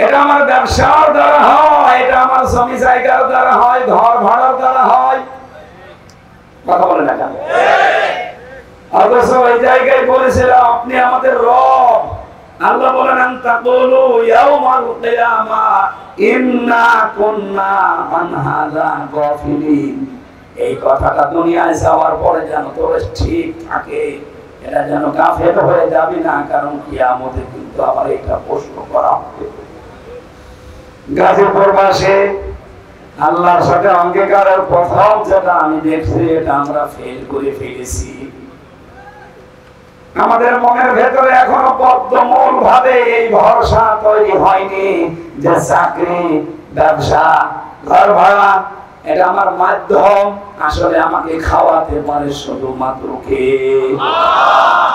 এটা আমার ব্যবসার দ্বারা হয়, এটা আমার জমি জায়গার দ্বারা হয়, ঘর ভাড়ার দ্বারা হয়। কথা বলে না কেন? অথচ ওই জায়গায় বলেছিলাম আপনি আমাদের রব। আল্লাহ বলেন আনতাকুলু ইয়াউমাল কিয়ামা ইন্না কুন্না আন হাযা গাফিলিন। এই কথাটা দুনিয়ায় যাওয়ার পরে যেন তোর ঠিক থাকে, এটা যেন গাফেল হয়ে যাবি না, কারণ কিয়ামতে কিন্তু আবার এটা প্রশ্ন করা হবে। গাজীপুর মাসে আল্লাহর সাথে অঙ্গীকারের প্রথম যেটা আমি দেখছি, এটা আমরা ফেল করে ফেলেছি। আমাদের মনের ভেতরে এখনো বদ্ধমূল ভাবে এই ভরসা তৈরি হয়নি যে চাকরি, ব্যবসা, ঘর ভাড়া এটা আমার মাধ্যম। আসলে আমাকে খাওয়াতে পারে শুধুমাত্র কে?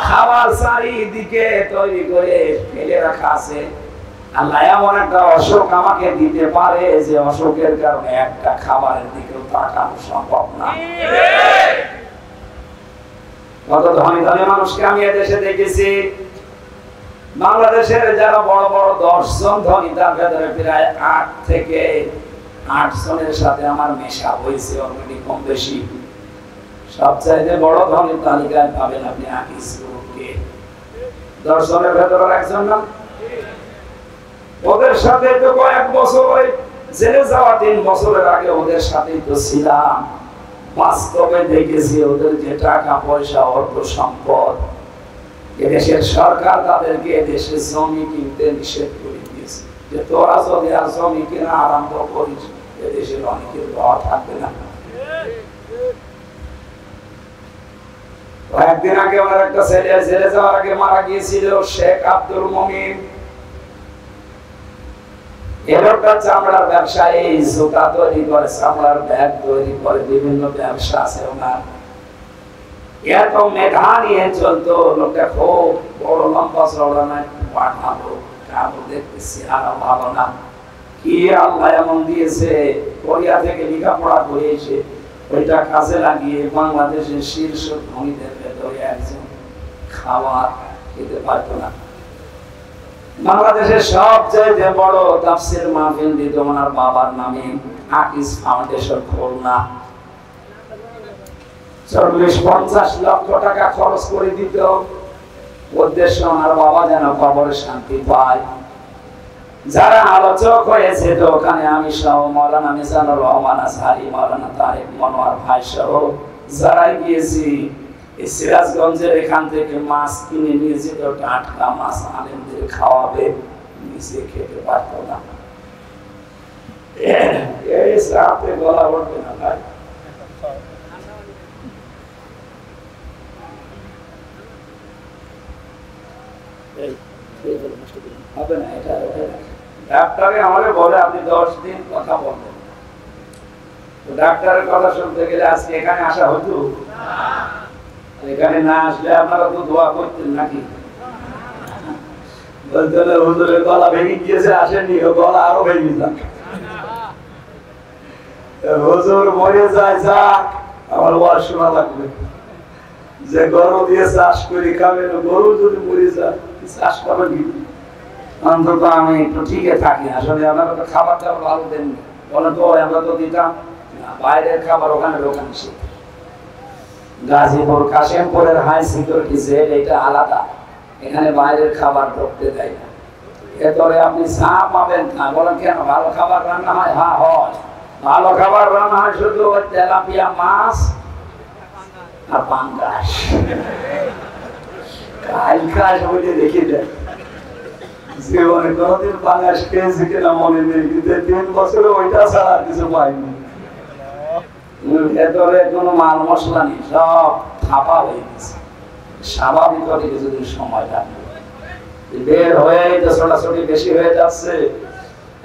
খাবার চারিদিকে তৈরি করে ফেলে রাখা আছে। আল্লাহ এমন একটা অসুখ আমাকে দিতে পারে যে অসুখের কারণে একটা খাবারের দিকেও তাকানো সম্ভব না। কত ধনী ধনী মানুষকে আমি এদেশে দেখেছি। বাংলাদেশের যারা বড় বড় 10 জন ধনী, তার ভেতরে প্রায় 8 থেকে 8 জনের সাথে আমার মেশা হয়েছে অলরেডি, কম বেশি। সবচাইতে বড় ধনীর তালিকায় পাবেন আপনি আকিস গ্রুপকে। 10 জনের ভেতরে একজন না? ওদের সাথে তো কয়েক বছর জেলে যাওয়া, 3 বছরের আগে ওদের সাথেই তো ছিলাম। বাস্তবে দেখেছি ওদের যে টাকা পয়সা, অর্থ সম্পদ, এদেশের সরকার তাদেরকে এদেশে জমি কিনতে নিষেধ করে দিয়েছে যে তোরা যদি আর জমি কিনা আরম্ভ করিস, এদেশের অনেকের ঘর থাকবে না। কয়েকদিন আগে ওনার একটা ছেলে জেলে যাওয়ার আগে মারা গিয়েছিল, শেখ আব্দুল মুমিন। এরকম চামড়ার ব্যবসায়ী, জুতা তৈরি করে, চামড়ার ব্যাগ তৈরি করে, বিভিন্ন ব্যবসা আছে ওনার। এত মেধা নিয়ে চলতো লোকটা, খুব বড় লম্বা চওড়া নাই, পাঠাবো কাবো দেখতেছি আর ভালো না। কি আল্লাহ এমন দিয়েছে, কোরিয়া থেকে লেখাপড়া করে এসে ওইটা কাজে লাগিয়ে বাংলাদেশের শীর্ষ ধনীদের ভেতরে একজন। খাবার খেতে পারতো না। বাংলাদেশের সবচেয়ে বড় তাফসীর মাহফিল দিত ওনার বাবার নামে, আকিস ফাউন্ডেশন খুলনা। 40-50 লক্ষ টাকা খরচ করে দিত, উদ্দেশ্য ওনার বাবা যেন কবরে শান্তি পায়। যারা আলোচক হয়েছে তো ওখানে আমি সহ, মাওলানা মিজানুর রহমান আজহারি, মাওলানা তারেক মনোয়ার ভাই সহ যারাই গিয়েছি, এই সিরাজগঞ্জের এখান থেকে মাছ কিনে নিয়ে যেত, টাটকা মাছ আলেমদের খাওয়াবে, নিজে খেতে পারত না। এই সাথে গলা উঠবে না ভাই। হবে না, এটা ডাক্তারে আমাকে বলে আপনি 10 দিন কথা বলবেন। ডাক্তারের কথা শুনতে গেলে আজকে এখানে আসা হতো? এখানে না আসলে আপনারা তো দোয়া করতেন নাকি? বলতে হলে হুজুরের গলা ভেঙে গিয়েছে, আসেনি, গলা আরো ভেঙে যান। হুজুর মরে যায়, যাক, আমার ওয়াজ শোনা লাগবে। যে গরু দিয়ে চাষ করে খাবেন, গরু যদি মরে যায় চাষ করবেন কি? অন্তত আমি একটু ঠিকই থাকি। আসলে আপনারা তো খাবার টাবার ভালো দেননি, বলেন তো আমরা তো দিতাম বাইরের খাবার, ওখানে দোকান। গাজীপুর কাশিমপুরের হাই সিকিউরিটি জেল, এটা আলাদা, এখানে বাইরের খাবার ঢুকতে দেয় না। এরপরে আপনি চা পাবেন না। বলেন কেন? ভালো খাবার রান্না হয়? হ্যাঁ হয়, ভালো খাবার রান্না হয়, শুধু ওই তেলাপিয়া মাছ আর পাঙ্গাস। কাল কাজ বলে দেখি দেয়, জীবনে কোনদিন পাঙ্গাস খেয়েছি কিনা মনে নেই, কিন্তু 3 বছরে ওইটা ছাড়া কিছু পাইনি। ভেতরে কোনো মাল মশলা নেই, সব থাপা হয়ে গেছে। স্বাভাবিক কিছুদিন সময় লাগবে, বের হয়ে তো ছোটাছুটি বেশি হয়ে যাচ্ছে।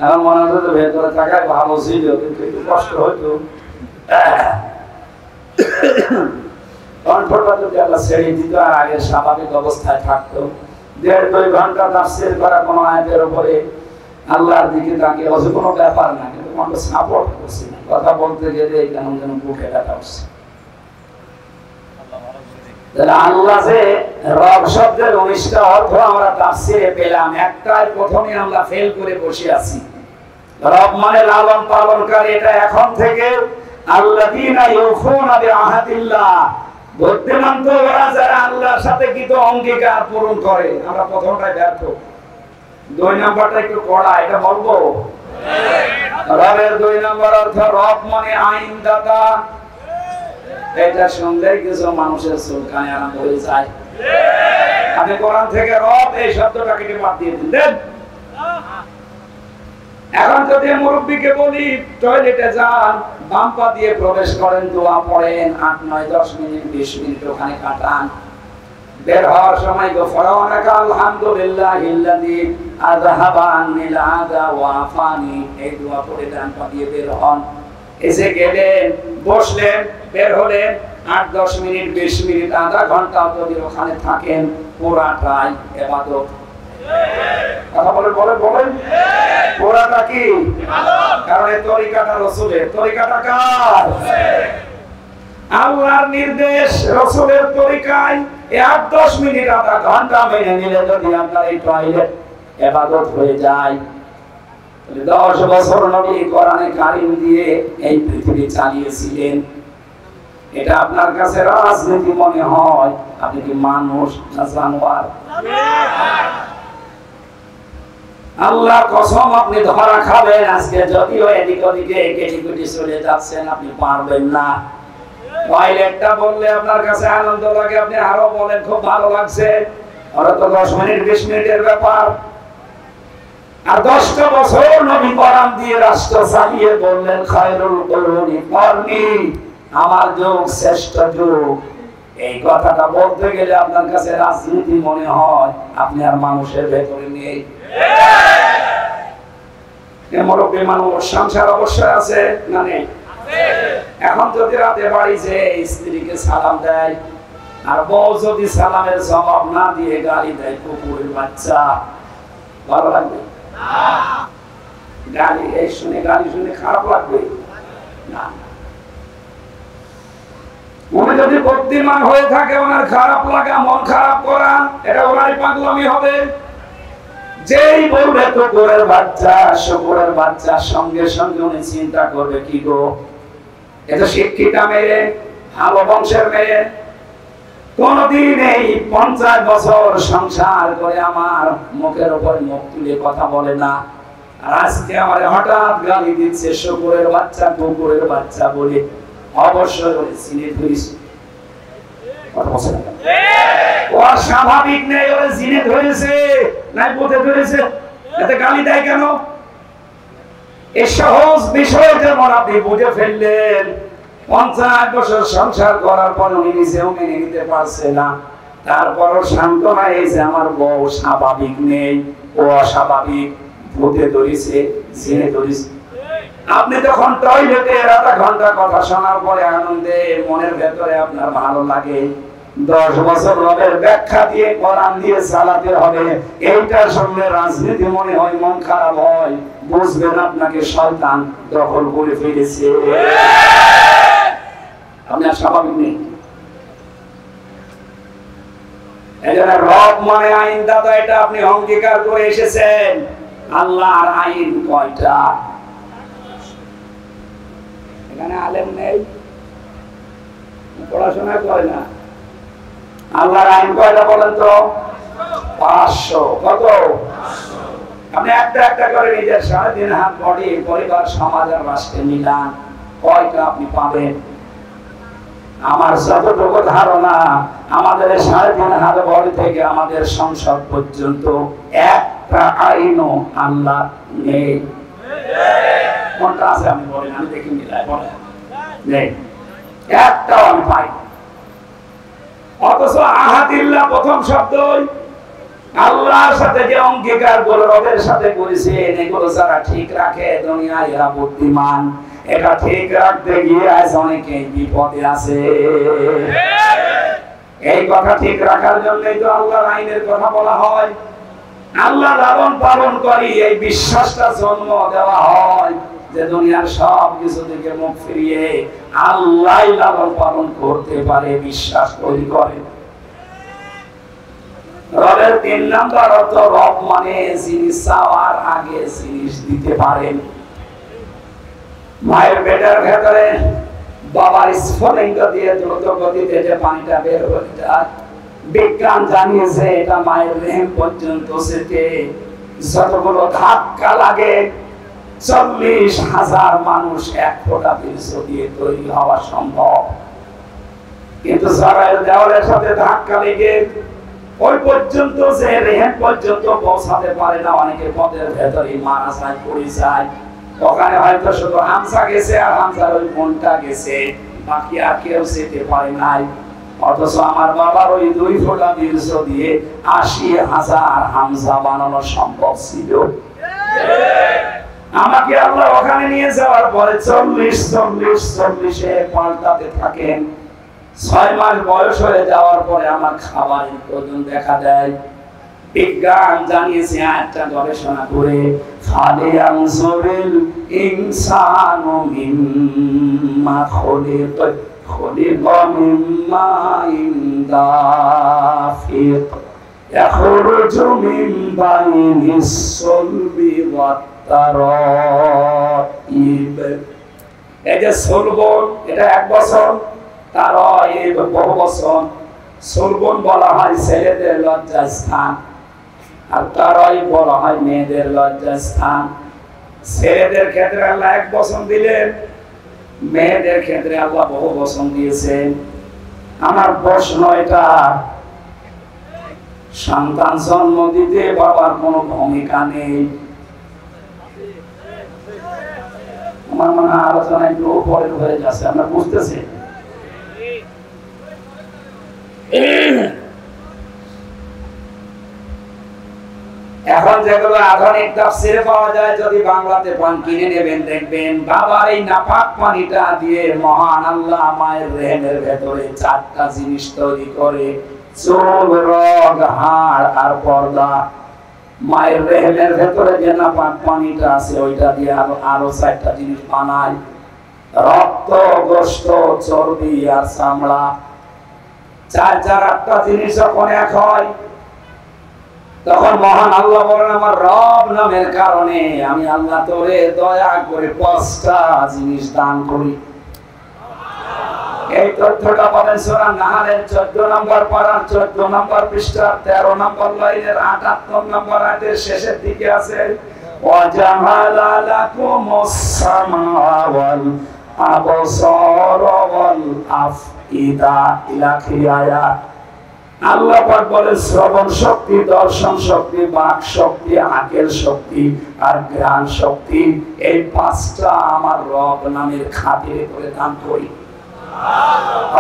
এখন মনে হচ্ছে ভেতরে থাকায় ভালো ছিল, কিন্তু একটু কষ্ট হইতো। কণ্ঠটা যদি একটা ছেড়ে দিত আর আগের স্বাভাবিক অবস্থায় থাকতো, 1.5-2 ঘন্টা তাফসীর করা কোনো আয়াতের উপরে আল্লাহর দিকে তাকিয়ে বসে কোনো ব্যাপার না, কিন্তু কণ্ঠ সাপোর্ট করছে না। কথা বলতে গেলে কেমন যেন বুকে ব্যথা হচ্ছে। আল্লাহ যে রব শব্দের 19টা অর্থ আমরা তাফসীরে পেলাম, একটাই প্রথমে আমরা ফেল করে বসে আছি। রব মানে লালন পালনকারী। এটা এখন থেকে আল্লাযীনা ইউফুনা বিআহাদিল্লাহ, বুদ্ধিমান তো ওরা যারা আল্লাহর সাথে কৃত অঙ্গীকার পূরণ করে। আমরা প্রথমটাই ব্যর্থ, 2 নাম্বারটা একটু কড়া, এটা বলবো। রবের 2 নাম্বার অর্থ, রব মানে আইনদাতা। এটা শুনলেই কিছু মানুষের চুলকানি আরম্ভ হয়ে যায়। আপনি কোরআন থেকে রব এই শব্দটা কেটে বাদ দিয়ে দিন। এখন যদি মুরব্বীকে বলি টয়লেটে যান, বাম পা দিয়ে প্রবেশ করেন, দোয়া পড়েন, 8, 9, 10 মিনিট 20 মিনিট ওখানে কাটান, বের হওয়ার সময় গফরানাকা আলহামদুলিল্লাহিল্লাযী আযহাবা আন্নিল আযা ওয়া আফানি, এই দোয়া পড়ে ডান পা দিয়ে বের হন। এসে গেলেন, বসলেন, বের হলেন, 8, 10 মিনিট 20 মিনিট আধা ঘন্টা যদি ওখানে থাকেন, পুরাটাই ইবাদত। কথা বলেন বলেন বলেন, পুরাটা কি ইবাদত? কারণ এই তরিকাটা রাসূলের, তরিকাটা কার? আল্লাহর নির্দেশ, রাসূলের তরিকায় 8-10 মিনিট আধা ঘন্টা মেনে নিলে যদি আপনার এই টয়লেট ইবাদত হয়ে যায়, 10 বছর নবী কোরআনে কারীম দিয়ে এই পৃথিবী চালিয়েছিলেন। এটা আপনার কাছে রাজনীতি মনে হয়, আপনি কি মানুষ না জানোয়ার? আল্লাহর কসম আপনি ধরা খাবেন আজকে। যদিও এদিক ওদিকে কেটিকুটি চলে যাচ্ছেন, আপনি পারবেন না। টয়লেটটা বললে আপনার কাছে আনন্দ লাগে, আপনি আরো বলেন খুব ভালো লাগছে। ওরা তো 10 মিনিট 20 মিনিটের ব্যাপার। আর 10টা বছর নবী কোরআন দিয়ে রাষ্ট্র চালিয়ে বললেন খায়রুল কুরুনি করনি, আমার যুগ শ্রেষ্ঠ যুগ। এই কথাটা বলতে গেলে আপনার কাছে রাজনীতি মনে হয়, আপনি আর মানুষের ভেতরে নেই। মুরব্বী মানুষ সংসার অবশ্যই আছে না নেই? এখন যদি রাতে বাড়ি যে স্ত্রীকে সালাম দেয় আর বউ যদি সালামের জবাব না দিয়ে গালি দেয়, কুকুরের বাচ্চা, ভালো লাগবে? গালি শুনে খারাপ লাগবে না। উনি যদি বুদ্ধিমান হয়ে থাকে, ওনার খারাপ লাগা, মন খারাপ করা, এটা ওনারই পাগলামি হবে। যেই বলবে কুকুরের বাচ্চা, শুকুরের বাচ্চা, সঙ্গে সঙ্গে উনি চিন্তা করবে, কি গো, এটা শিক্ষিতা মেয়ে, ভালো বংশের মেয়ে, কোনদিন এই 50 বছর সংসার করে আমার মুখের উপর মুখ তুলে কথা বলে না, আর আজকে আমার হঠাৎ গালি দিচ্ছে শুকুরের বাচ্চা, কুকুরের বাচ্চা বলে, অবশ্যই ওই চিনে ধরেছে। ও স্বাভাবিক নেই, ওরা জিনে ধরেছে, নাই পথে ধরেছে, এতে গালি দেয় কেন? এই সহজ বিষয় যেমন আপনি বুঝে ফেললেন, 50 বছর সংসার করার পর উনি নিজেও মেনে নিতে পারছে না, তারপরও সান্ত্বনা এই যে আমার বউ স্বাভাবিক নেই, ও অস্বাভাবিক, ভূতে ধরেছে, জিনে ধরেছে। আপনি তখন টয়লেটে আধা ঘন্টা কথা শোনার পরে আনন্দে মনের ভেতরে আপনার ভালো লাগে, 10 বছর রবের ব্যাখ্যা দিয়ে কোরআন দিয়ে চালাতে হবে, এইটার সঙ্গে রাজনীতি মনে হয়, মন খারাপ হয়, বুঝবেন আপনাকে শয়তান দখল করে ফেলেছে। আপনি আর স্বাভাবিক নেই। এজন্য রব মানে আইন দাতা, এটা আপনি অঙ্গীকার করে এসেছেন। আল্লাহর আইন কয়টা? এখানে আলেম নেই, পড়াশোনা করে না। আল্লাহর আইন কয়টা বলেন তো? 500। কত? আপনি একটা একটা করে নিজের 3.5 হাত বডি, পরিবার, সমাজ আর রাষ্ট্রে মিলান, কয়টা আপনি পাবেন? আমার যতটুকু ধারণা, আমাদের 3.5 হাত বডি থেকে আমাদের সংসদ পর্যন্ত একটা আইনও আল্লাহ নেই। কোনটা আছে আমি বলেন, আমি দেখি মিলাই বলেন। নেই, একটাও আমি পাই। অথচ আহাদিল্লাহ প্রথম শব্দই আল্লাহর সাথে যে অঙ্গীকার গুলো রবের সাথে করেছেন, এগুলো যারা ঠিক রাখে দুনিয়ায় এরা বুদ্ধিমান। এটা ঠিক রাখতে গিয়ে আজ অনেকে বিপদে আছে। এই কথা ঠিক রাখার জন্যই তো আল্লাহর আইনের কথা বলা হয়। আল্লাহ লালন পালন করি, এই বিশ্বাসটা জন্ম দেওয়া হয় যে দুনিয়ার সব কিছু থেকে মুখ ফিরিয়ে আল্লাহ লালন পালন করতে পারে, বিশ্বাস তৈরি করে। রবের 3 নাম্বার অর্থ, রব মানে জিনিস চাওয়ার আগে জিনিস দিতে পারেন। মায়ের পেটের ভেতরে বাবার স্ফুলিঙ্গ দিয়ে দ্রুত গতিতে যে পানিটা বের হয়ে যায়, বিজ্ঞান জানিয়েছে এটা মায়ের রেহেম পর্যন্ত যেতে যতগুলো ধাক্কা লাগে, 40,000 মানুষ 1 ফোঁটা বীর্য দিয়ে তৈরি হওয়া সম্ভব। কিন্তু জরায়ুর দেওয়ালের সাথে ধাক্কা লেগে ওই পর্যন্ত যে রেহেম পর্যন্ত পৌঁছাতে পারে না, অনেকে পদের ভেতরে মারা যায়, পড়ে যায়। ওখানে হয়তো শুধু হামজা গেছে আর হামজার ওই বোনটা গেছে, বাকি আর কেউ যেতে পারে নাই। অথচ আমার বাবার ওই 2 ফোঁটা বীর্য দিয়ে 80,000 হামজা বানানো সম্ভব ছিল। আমাকে আল্লাহ ওখানে নিয়ে যাওয়ার পরে 40 পাল্টাতে থাকেন। 6 মাস বয়স হয়ে যাওয়ার পরে আমার খাবারের প্রয়োজন দেখা দেয়। বিজ্ঞান জানিয়েছে, একটা গবেষণা করে, ফালিয়ানজুরিল ইনসানু মিম্মা খুলিকা, খুলিকা মিম্মা দাফিক ইয়াখরুজু মিন বাইনিস সুলবি ওয়াত তারাইব। এই যে সুলবন, এটা 1 বছর, তারাইব বহু বছর। সুলবন বলা হয় ছেলেদের লজ্জাস্থান, আর তারাইব বলা হয় মেয়েদের লজ্জাস্থান। ছেলেদের ক্ষেত্রে আল্লাহ 1 বছর দিলেন, মেয়েদের ক্ষেত্রে আল্লাহ বহু বছর দিয়েছেন। আমার প্রশ্ন এটা, সন্তান জন্ম দিতে বাবার কোনো ভূমিকা নেই? আমার মনে হয় আলোচনা একটু পরের হয়ে যাচ্ছে, আমরা বুঝতেছি। এখন যেগুলো আধুনিক তাফসিরে পাওয়া যায়, যদি বাংলাতে পান কিনে নেবেন, দেখবেন বাবার এই নাপাক পানিটা দিয়ে মহান আল্লাহ মায়ের রেহেমের ভেতরে 4টা জিনিস তৈরি করে, চুল, রগ, হাড় আর পর্দা। মায়ের রেহেমের ভেতরে যে নাপাক পানিটা আছে ওইটা দিয়ে আরো 4টা জিনিস বানায়, রক্ত, গোশত, চর্বি আর চামড়া। 4-8টা জিনিস যখন এক হয়, তখন মহান আল্লাহ বলেন, আমার রব নামের কারণে আমি আল্লাহ তোরে দয়া করে 5টা জিনিস দান করি। এই তথ্যটা পাবেন সূরা নাহলের 14 নম্বর পারা 14 নম্বর পৃষ্ঠা 13 নম্বর লাইনের 78 নম্বর আয়াতের শেষের দিকে আছে, ওয়াজাআলা লাকুমুস সামআ ওয়াল আবসারা ওয়াল আফইদা ইলা আয়াত। আল্লাহ পাক বলেন শ্রবণ শক্তি, দর্শন শক্তি, বাক শক্তি, আকল শক্তি আর জ্ঞান শক্তি, এই 5টা আমার রব নামের খাতিরে করে দান করি।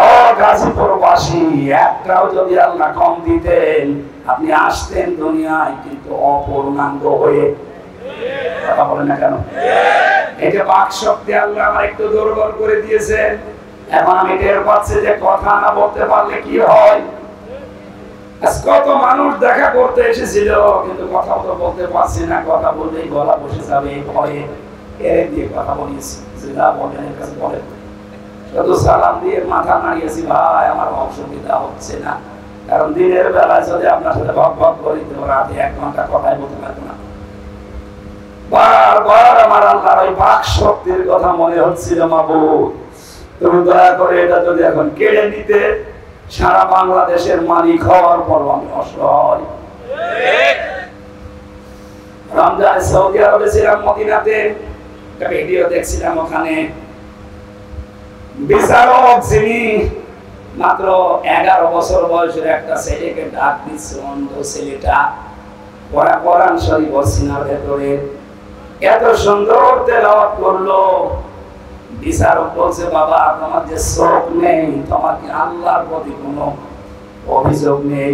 ও গাজীপুরবাসী, একটাও যদি আল্লাহ কম দিতেন, আপনি আসতেন দুনিয়ায় কিন্তু অপূর্ণাঙ্গ হয়ে। কথা বলেন না কেন? এই যে বাক শক্তি আল্লাহ আমার একটু দুর্বল করে দিয়েছেন, এখন আমি টের পাচ্ছি যে কথা না বলতে পারলে কি হয়। কত মানুষ দেখা করতে এসেছিল, কিন্তু কথা তো বলতে পারছি না, কথা বললেই গলা বসে যাবে ভয়ে। এর দিয়ে কথা বলিয়েছি, যেটা বলেন এর কাছে বলেন, শুধু সালাম দিয়ে মাথা নাড়িয়েছি, ভাই আমার অসুবিধা হচ্ছে না, কারণ দিনের বেলায় যদি আপনার সাথে ভক ভক করি তো রাতে 1 ঘন্টা কথাই বলতে পারবো না। বারবার আমার আল্লাহর ওই বাক শক্তির কথা মনে হচ্ছিল, মাবুদ তুমি দয়া করে এটা যদি এখন কেড়ে নিতে, সারা বাংলাদেশের মালিক হওয়ার পর আমি অসহায়। রমজানে সৌদি আরবে ছিলাম, মদিনাতে একটা ভিডিও দেখছিলাম, ওখানে বিচারক যিনি মাত্র 11 বছর বয়সের একটা ছেলেকে ডাক দিচ্ছে, অন্ধ ছেলেটা, ওরা কোরআন শরীফ সিনার ভেতরে এত সুন্দর তেলাওয়াত করলো। বিচারক বলছে, বাবা তোমার যে চোখ নেই, তোমার কি আল্লাহর প্রতি কোনো অভিযোগ নেই?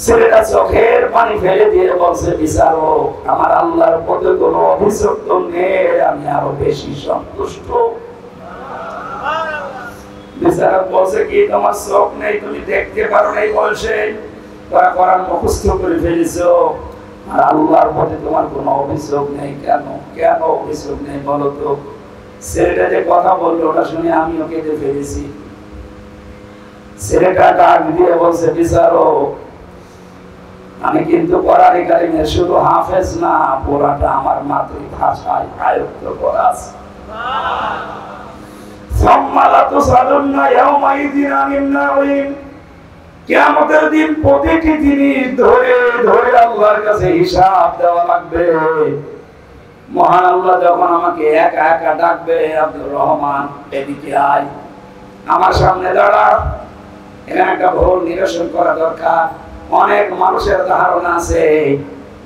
ছেলেটা চোখের পানি ফেলে দিয়ে বলছে, বিচারক আমার আল্লাহর প্রতি কোনো অভিযোগ তো নেই, আমি আরো বেশি সন্তুষ্ট। বিচারক বলছে, কি তোমার চোখ নেই, তুমি দেখতে পারো না এই বয়সে, তোরা কোরআন মুখস্থ করে ফেলেছো, আর আল্লাহর প্রতি তোমার কোনো অভিযোগ নেই? কেন কেন অভিযোগ নেই বলো তো? ছেলেটা যে কথা বললো ওটা শুনে আমিও কেঁদে ফেলেছি। ছেলেটা ডাক দিয়ে বলছে, বিচারক আমি কিন্তু কোরআন কারীমের শুধু হাফেজ না, পুরাটা আমার মাতৃভাষায় আয়ত্ত করা আছে। কিয়ামতের দিন প্রতিটি জিনিস ধরে ধরে আল্লাহর কাছে হিসাব দেওয়া লাগবে। মহান আল্লাহ যখন আমাকে একা একা ডাকবে, আব্দুর রহমান এদিকে আয়, আমার সামনে দাঁড়া, এখানে একটা ভুল নিরসন করা দরকার। অনেক মানুষের ধারণা আছে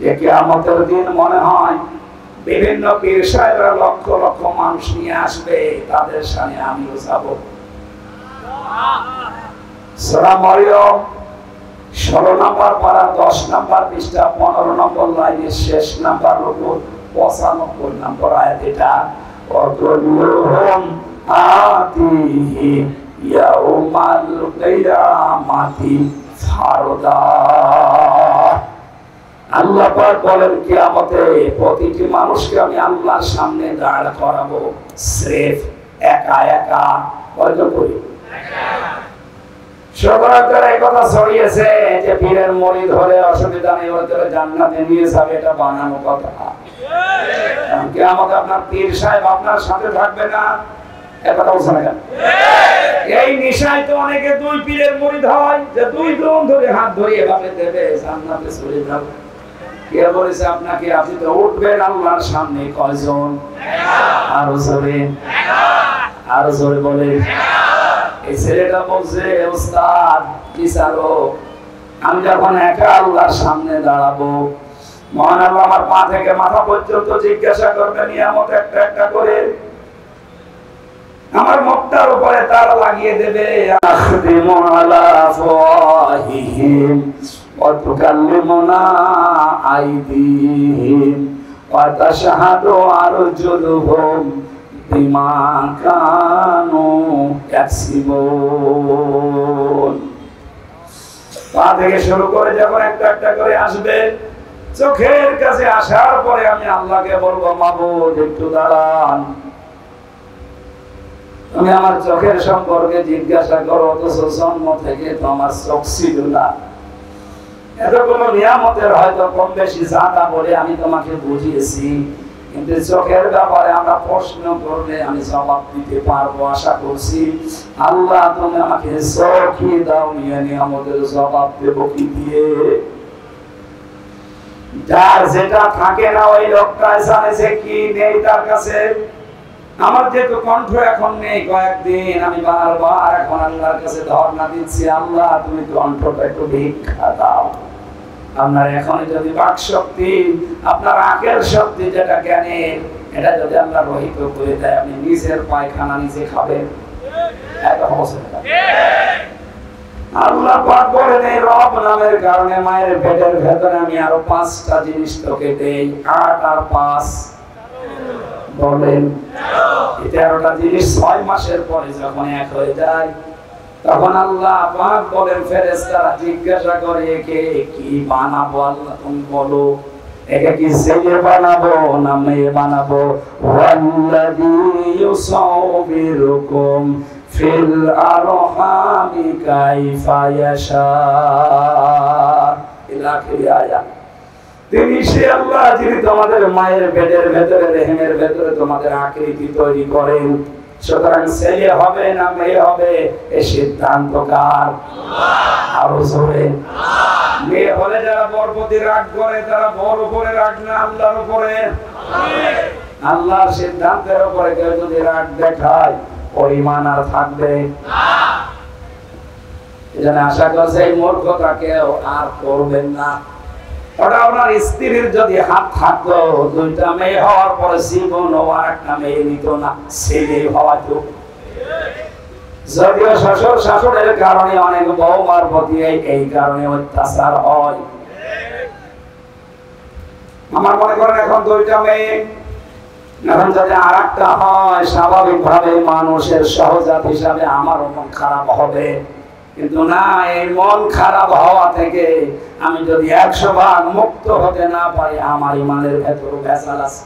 যে কিয়ামতের দিন মনে হয় বিভিন্ন পীর সাহেবরা লক্ষ লক্ষ মানুষ নিয়ে আসবে, তাদের সামনে আমিও যাব। সূরা মরিয়ম 16 নম্বর পারা 10 নম্বর পৃষ্ঠা 15 নম্বর লাইনের শেষ নাম্বার রুকু 95 নম্বর আয়াত। এটা অতুলুহুম আতিহি ইয়াউমাল কিয়ামাতি ফারদা। আল্লাহ পাক বলেন কিয়ামতে প্রতিটি মানুষকে আমি আল্লাহর সামনে দাঁড় করাবো, স্রেফ একা একা। বলতে করি সবাই এই কথা ছড়িয়েছে যে পীরের মুরিদ হলে অসুবিধা নেই, ওরা জান্নাতে নিয়ে যাবে, এটা বানানো কথা। কিয়ামতে আপনার পীর সাহেব আপনার সাথে থাকবে না, কথা বলছে না কেন? এই নিশায় তো অনেকে 2 পীরের মুরিদ হয়, যে 2 জন ধরে হাত ধরে এভাবে দেবে, জান্নাতে চলে যাবে। কে বলেছে আপনাকে? আপনি তো উঠবেন আল্লাহর সামনে কয়জন? আরো জোরে, আরো জোরে বলে। এই ছেলেটা বলছে, ওস্তাদ বিচারক আমি যখন একা আল্লাহর সামনে দাঁড়াবো, মহান আল্লাহ আমার পা থেকে মাথা পর্যন্ত জিজ্ঞাসা করবে নিয়ামত একটা একটা করে। আমার মুখটার উপরে তারা লাগিয়ে দেবে আখদিমু আলা আফওয়াহিহিম ওয়া তুকাল্লিমুনা আইদিহিম ওয়া তাশহাদু আরজুলুহুম বিমা কানু ইয়াকসিবুন। পা থেকে শুরু করে যখন একটা একটা করে আসবে, চোখের কাছে আসার পরে আমি আল্লাহকে বলবো, মাবুদ একটু দাঁড়ান, তুমি আমার চোখের সম্পর্কে জিজ্ঞাসা করো, অথচ জন্ম থেকে তো আমার চোখ ছিল না। এতগুলো নিয়ামতের হয়তো কম বেশি জানা বলে আমি তোমাকে বুঝিয়েছি, কিন্তু চোখের ব্যাপারে আমরা প্রশ্ন করলে আমি জবাব দিতে পারবো আশা করছি। আল্লাহ তুমি আমাকে চোখই দাও, নিয়ে নিয়ামতের জবাব দেবো কি দিয়ে? যার যেটা থাকে না ওই লোকটা জানে যে কি নেই তার কাছে। আমার যেহেতু কণ্ঠ এখন নেই, কয়েকদিন আমি বারবার এখন আল্লাহর কাছে ধর্ণা দিচ্ছি, আল্লাহ তুমি কণ্ঠটা একটু ভিক্ষা দাও। আপনার এখন যদি বাক শক্তি, আপনার আকেল শক্তি যেটা জ্ঞানের, এটা যদি আল্লাহ রহিত করে দেয়, আপনি নিজের পায়খানা নিজে খাবেন। আল্লাহ পাক বলেন, এই রব নামের কারণে মায়ের পেটের ভেতরে আমি আরো 5টা জিনিস তোকে দেই। 8 আর 5 বলেন 13টা জিনিস 6 মাসের পরে যখন এক হয়ে যায়, তখন আল্লাহ পাক বলেন, ফেরেশতারা জিজ্ঞাসা করে, একে কি বানাবো? আল্লাহ তুমি বলো, একে কি ছেলে বানাবো না মেয়ে বানাবো? ওয়াল্লাযী ইউসাউবিরুকুম ফিল আরহামি কাইফা ইয়াশা ইলা আয়াত। তিনি সে আল্লাহ যিনি তোমাদের মায়ের পেটের ভেতরে, রেহেমের ভেতরে তোমাদের আকৃতি তৈরি করেন। সুতরাং ছেলে হবে না মেয়ে হবে এই সিদ্ধান্ত কার? আল্লাহ। আরো জোরে আল্লাহ। মেয়ে হলে যারা বরপতি রাগ করে, তারা বর উপরে রাগ না আল্লাহর উপরে। আল্লাহর সিদ্ধান্তের উপরে কেউ যদি রাগ দেখায়, পরিমাণ আর থাকবে না। এজন্য আশা করছে এই মূর্খতা কেউ আর করবেন না। ওটা আপনার স্ত্রীর যদি হাত থাকতো, 2টা মেয়ে হওয়ার পরে জীবন আর একটা মেয়ে নিত না, ছেলে হওয়া তো। যদিও শ্বশুর শাশুড়ের কারণে অনেক বৌমার প্রতি এই কারণে অত্যাচার হয়। আমার মনে করেন এখন 2টা মেয়ে, এখন যদি আর একটা হয়, স্বাভাবিকভাবে মানুষের সহজাত হিসাবে আমারও মন খারাপ হবে। কিন্তু না, এই মন খারাপ হওয়া থেকে আমি যদি 100 ভাগ মুক্ত হতে না পারি, আমার ইমানের ভেতর ভেজাল আছে।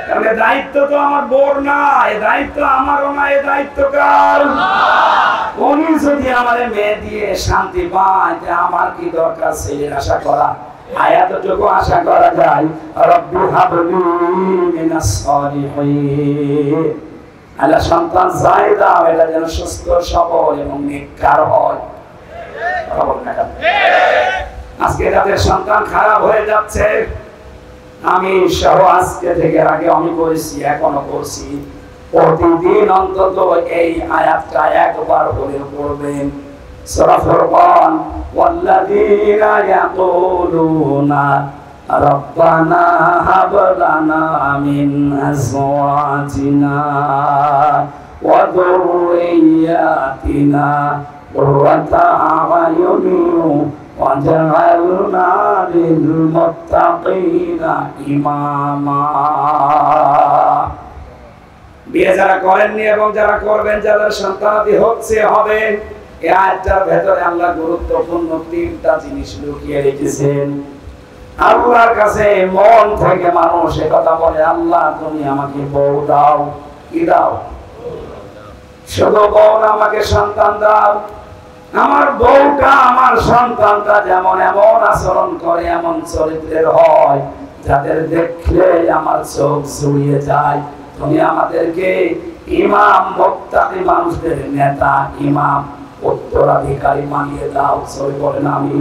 কারণ দায়িত্ব তো আমার বোর না, এই দায়িত্ব আমারও না, এই দায়িত্ব কার? আল্লাহ। উনি যদি আমার মেয়ে দিয়ে শান্তি পায়, আমার কি দরকার ছেলের আশা করা? আয়াতটুকু আশা করা যায়, রব্বি হাবলি মিনাস সালিহিন। আল্লাহ সন্তান চাই দাও, এটা যেন সুস্থ সবল এবং নেককার হয়। আজকে যাদের সন্তান খারাপ হয়ে যাচ্ছে, আমি সহ আজকে থেকে আগে আমি করেছি, এখনো করছি, প্রতিদিন অন্তত এই আয়াতটা একবার করে পড়বেন। সূরা ফুরকান, ওয়াল্লাযীনা ইয়াকুলুনা রব্বানা হাব লানা মিন আজওয়াজিনা ওয়া যুররিয়াতিনা কুররাতা আ'য়ুনিন ওয়াজআলনা লিল মুত্তাকিনা ইমামা। বিয়ে যারা করেননি এবং যারা করবেন, যাদের সন্তানাদি হচ্ছে হবে, এই আয়াতটার ভেতরে আল্লাহ গুরুত্বপূর্ণ 3টা জিনিস লুকিয়ে রেখেছেন। আল্লাহর কাছে মন থেকে মানুষ কথা বলে, আল্লাহ তুমি আমাকে বউ দাও। কি দাও? শুধু বউ না, আমাকে সন্তান দাও। আমার বউটা, আমার সন্তানটা যেমন এমন আচরণ করে, এমন চরিত্রের হয়, যাদের দেখলে আমার চোখ জুড়িয়ে যায়। তুমি আমাদেরকে ইমাম, মুত্তাকি মানুষদের নেতা, ইমাম, উত্তরাধিকারী বানিয়ে দাও। সবাই বলেন আমিন।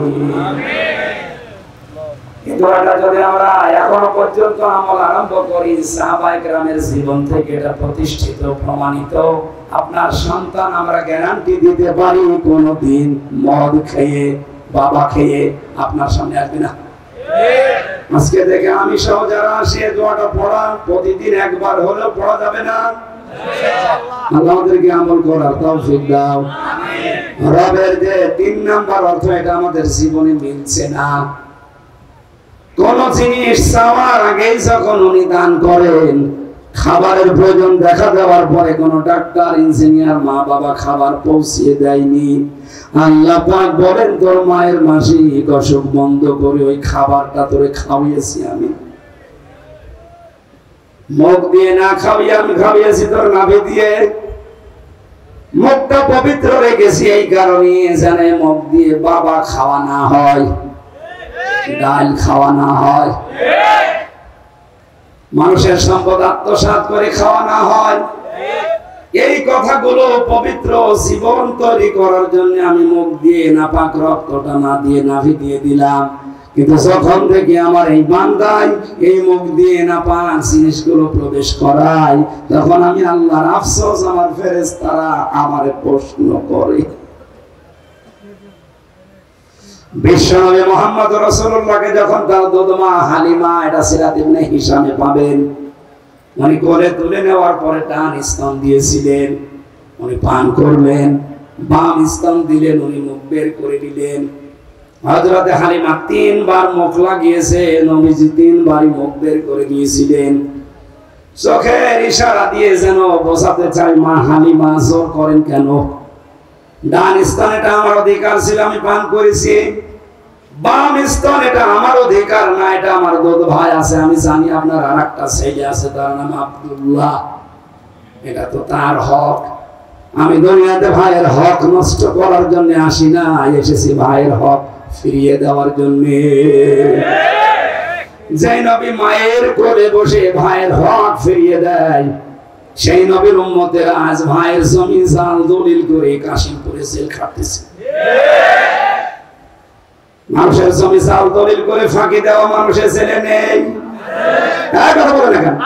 কিন্তু এটা যদি আমরা এখনো পর্যন্ত আমল আরম্ভ করি, সাহাবায়ে কেরামের জীবন থেকে এটা প্রতিষ্ঠিত, প্রমাণিত। আপনার সন্তান আমরা গ্যারান্টি দিতে পারি কোনদিন মদ খেয়ে, বাবা খেয়ে আপনার সামনে আসবে না। আজকে থেকে আমি সহ যারা আসে, দোয়াটা পড়া প্রতিদিন একবার হলেও পড়া যাবে না? আল্লাহ আমাদেরকে আমল করার তৌফিক দাও। রবের যে 3 নাম্বার অর্থ, এটা আমাদের জীবনে মিলছে না। কোন জিনিস চাওয়ার আগেই যখন উনি দান করেন, খাবারের প্রয়োজন দেখা দেওয়ার পরে কোন ডাক্তার, ইঞ্জিনিয়ার, মা বাবা খাবার পৌঁছিয়ে দেয়নি। আল্লাহ পাক বলেন, তোর মায়ের মাসিক অসুখ বন্ধ করে ওই খাবারটা তোরে খাওয়িয়েছি আমি। মুখ দিয়ে না খাওয়িয়ে আমি খাওয়িয়েছি তোর নাভি দিয়ে। মুখটা পবিত্র রেখেছি এই কারণে যেন মুখ দিয়ে বাবা খাওয়া না হয়, ডাল খাওয়া না হয়, মানুষের সম্পদ আত্মসাৎ করে খাওয়া না হয়। এই কথাগুলো পবিত্র জীবন তৈরি করার জন্য আমি মুখ দিয়ে নাপাক রক্তটা না দিয়ে নাভি দিয়ে দিলাম। কিন্তু যখন থেকে আমার এই বান্দায় এই মুখ দিয়ে নাপাক জিনিসগুলো প্রবেশ করায়, তখন আমি আল্লাহর আফসোস, আমার ফেরেশতারা আমারে প্রশ্ন করে। বিশ্বনবী মুহাম্মদ রাসূলুল্লাহকে যখন তার দুধমা হালিমা, এটা সিরাত ইবনে হিশামে পাবেন, উনি কোলে তুলে নেওয়ার পরে ডান স্তন দিয়েছিলেন, উনি পান করলেন, বাম স্তন দিলেন, উনি মুখ বের করে দিলেন। হযরতে হালিমা 3 বার মুখ লাগিয়েছে, নবীজি 3 বারই মুখ বের করে দিয়েছিলেন। চোখের ইশারা দিয়ে যেন বোঝাতে চাই, মা হালিমা জোর করেন কেন? ডান স্তন এটা আমার অধিকার ছিল, আমি পান করেছি। বাম স্তন এটা আমার অধিকার না, এটা আমার দুধ ভাই আছে। আমি জানি আপনার আরেকটা ছেলে আছে, তার নাম আব্দুল্লাহ, এটা তো তার হক। আমি দুনিয়াতে ভাইয়ের হক নষ্ট করার জন্য আসি না, এসেছি ভাইয়ের হক ফিরিয়ে দেওয়ার জন্য। যে নবী মায়ের কোলে বসে ভাইয়ের হক ফিরিয়ে দেয়, সেই নবীর উম্মতেরা আজ ভাইয়ের জমি জাল দলিল করে কাশিমপুরে জেল খাটতেছে। মানুষের জমি জাল দলিল করে ফাঁকি দেওয়া মানুষের ছেলে নেই, কথা বলে না কেন?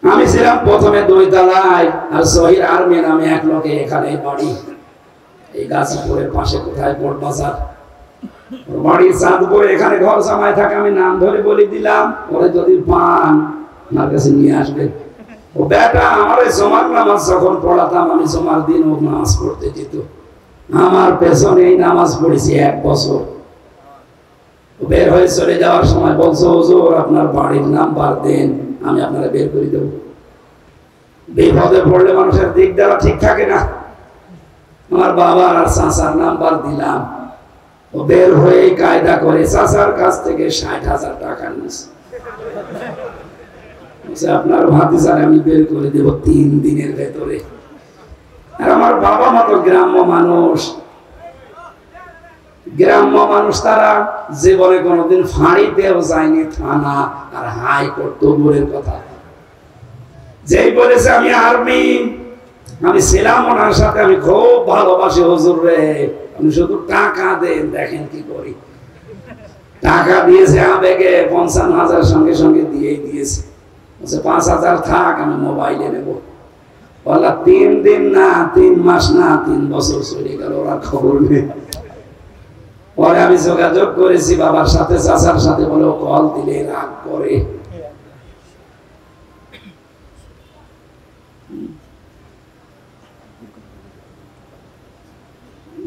আমি ছিলাম প্রথমে 2 তলায়, আর শহীদ আর্মি নামে এক লোকে এখানে বাড়ি, এই গাজীপুরের পাশে কোথায় পোর্ট বাজার, বাড়ি চাঁদপুর, এখানে ঘর জামাই থাকে। আমি নাম ধরে বলে দিলাম, ওরে যদি পান আমার কাছে নিয়ে আসবে। ও বেটা আমার ওই জমার নামাজ যখন পড়াতাম, আমি জমার দিন ও নামাজ পড়তে যেত, আমার পেছনে এই নামাজ পড়েছি 1 বছর। বের হয়ে চলে যাওয়ার সময় বলছো, হুজুর আপনার বাড়ির নাম্বার দেন, আমি আপনারা বের করে দেবো। বিপদে পড়লে মানুষের দিক দেওয়া ঠিক থাকে না। আমার বাবার আর চাচার নাম্বার দিলাম, ও বের হয়ে কায়দা করে চাচার কাছ থেকে 60,000 টাকা নিয়েছে। আপনার ভাতিজারে আমি বের করে দেব 3 দিনের ভেতরে। আর আমার বাবা মা তো গ্রাম্য মানুষ, তারা জীবনে কোনোদিন ফাঁড়িতেও যায়নি, থানা আর হাইকোর্ট তো দূরের কথা। যেই বলেছে আমি আর্মি, আমি ছিলাম ওনার সাথে, আমি খুব ভালোবাসি হুজুর রে, আমি শুধু টাকা দেন, দেখেন কি করি। টাকা দিয়েছে আবেগে 50,000 সঙ্গে সঙ্গে দিয়েই দিয়েছে। 5,000 থাক, আমি মোবাইলে নেব। বলা 3 দিন না, 3 মাস না, 3 বছর চলে গেল, ওরা খবর নেই। পরে আমি যোগাযোগ করেছি বাবার সাথে, চাচার সাথে, বলে কল দিলে রাগ করে।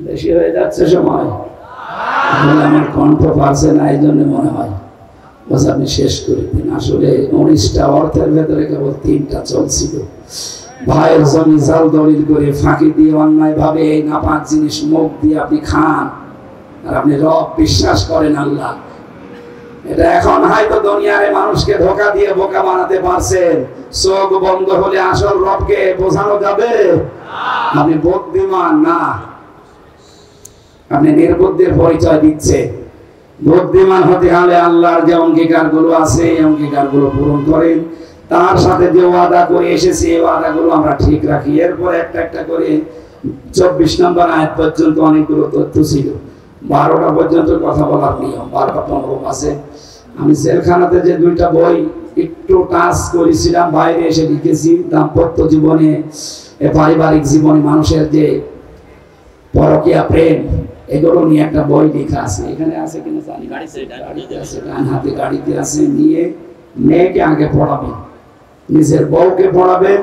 বেশি হয়ে যাচ্ছে সময়, আমার কণ্ঠ পারছে না, এই জন্য মনে হয় বস আপনি শেষ করে দিন। আসলে 19টা অর্থের ভেতরে কেবল 3টা চলছিল। ভাইয়ের জমি জাল দলিল করে ফাঁকি দিয়ে অন্যায় ভাবে এই নাপাক জিনিস মুখ দিয়ে আপনি খান, আর আপনি রব বিশ্বাস করেন আল্লাহ। এটা এখন হয়তো দুনিয়ারে মানুষকে ধোঁকা দিয়ে বোকা বানাতে পারছেন। চোখ বন্ধ হলে আসল রবকে বোঝানো যাবে? আপনি বুদ্ধিমান না, আপনি নির্বুদ্ধির পরিচয় দিচ্ছে। বুদ্ধিমান হতে হলে আল্লাহর যে অঙ্গীকার গুলো আছে, এই অঙ্গীকার গুলো পূরণ করেন। তার সাথে যে ওয়াদা করে এসেছে, এই ওয়াদা গুলো আমরা ঠিক রাখি। এরপর একটা একটা করে 24 নম্বর আয়াত পর্যন্ত অনেকগুলো তথ্য ছিল। 12টা পর্যন্ত কথা বলার নিয়ম, 12টা 15 আছে। আমি জেলখানাতে যে 2টা বই একটু টাচ করেছিলাম, বাইরে এসে লিখেছি। দাম্পত্য জীবনে, পারিবারিক জীবনে মানুষের যে পরকীয়া প্রেম, এগুলো নিয়ে একটা বই লেখা আছে। এখানে আছে কিনা জানি, গাড়িতে আছে, ডান হাতে গাড়িতে আছে। নিয়ে মেয়েকে আগে পড়াবেন, নিজের বউকে পড়াবেন,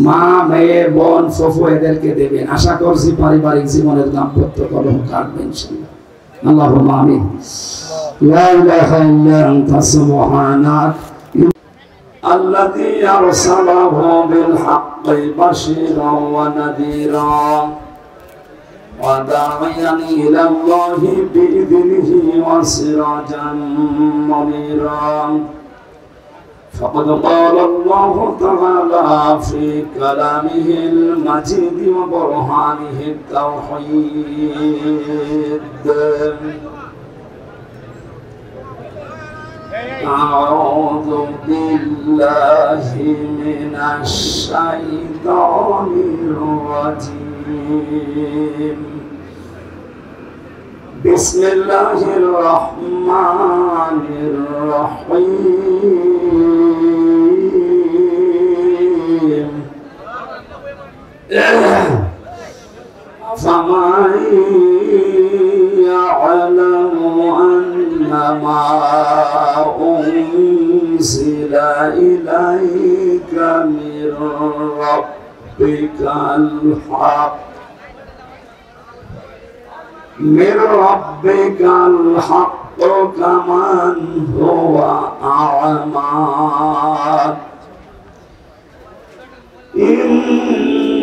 মা মেয়ে বোন ফুফু এদেরকে দেবেন। আশা করছি পারিবারিক জীবনের দাম্পত্য কলম কাটবেন ইনশাআল্লাহ। আল্লাহুম্মা আমিন। লা ইলাহা ইল্লা আনতা সুবহানাক আল্লাযী আরসালাহু বিল হাক্কি বাশীরান ওয়া নাযীরা ওয়া দাঈয়ান ইলাল্লাহি বিইذনিহি ওয়া সিরাজান মুনীরা। فقد قال الله تعالى في كلامه المجيد وبرهانه التوحيد. أعوذ بالله من الشيطان الرجيم. بسم الله الرحمن الرحيم. فمن يعلم أنما أنزل إليك من ربك الحق كمن هو أعمى.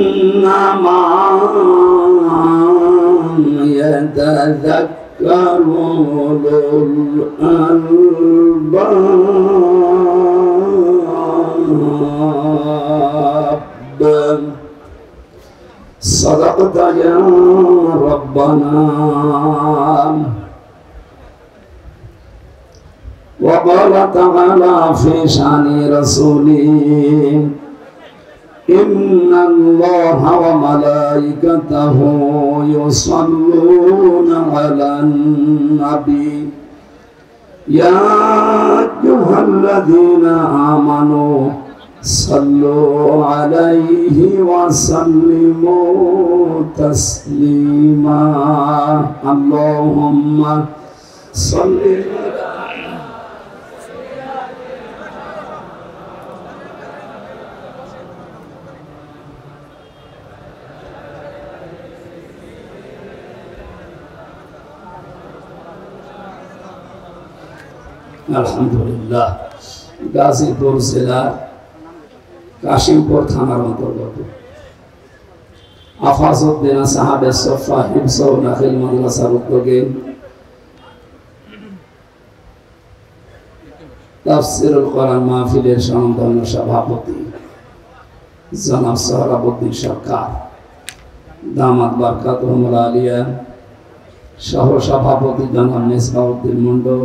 إنما يتذكر أولو الألباب. صدقت يا ربنا. وقال تعالى في شأن رسوله إن الله وملائكته يصلون على النبي يا أيها الذين آمنوا صلوا عليه وسلموا تسليما. اللهم صل আলহামদুলিল্লাহ। গাজীপুর জেলার কাশিমপুর থানার অন্তর্গত আফাজউদ্দিন সাহাবে সফা হিফজ নাখিল মাদ্রাসার উদ্যোগে তাফসীরুল কোরআন মাহফিলের সম্মানিত সভাপতি জনাব সোহরাবউদ্দিন সরকার দামাত বারকাতুহুল আলিয়া, সহ সভাপতি জনাব মেসবাউদ্দিন মন্ডল,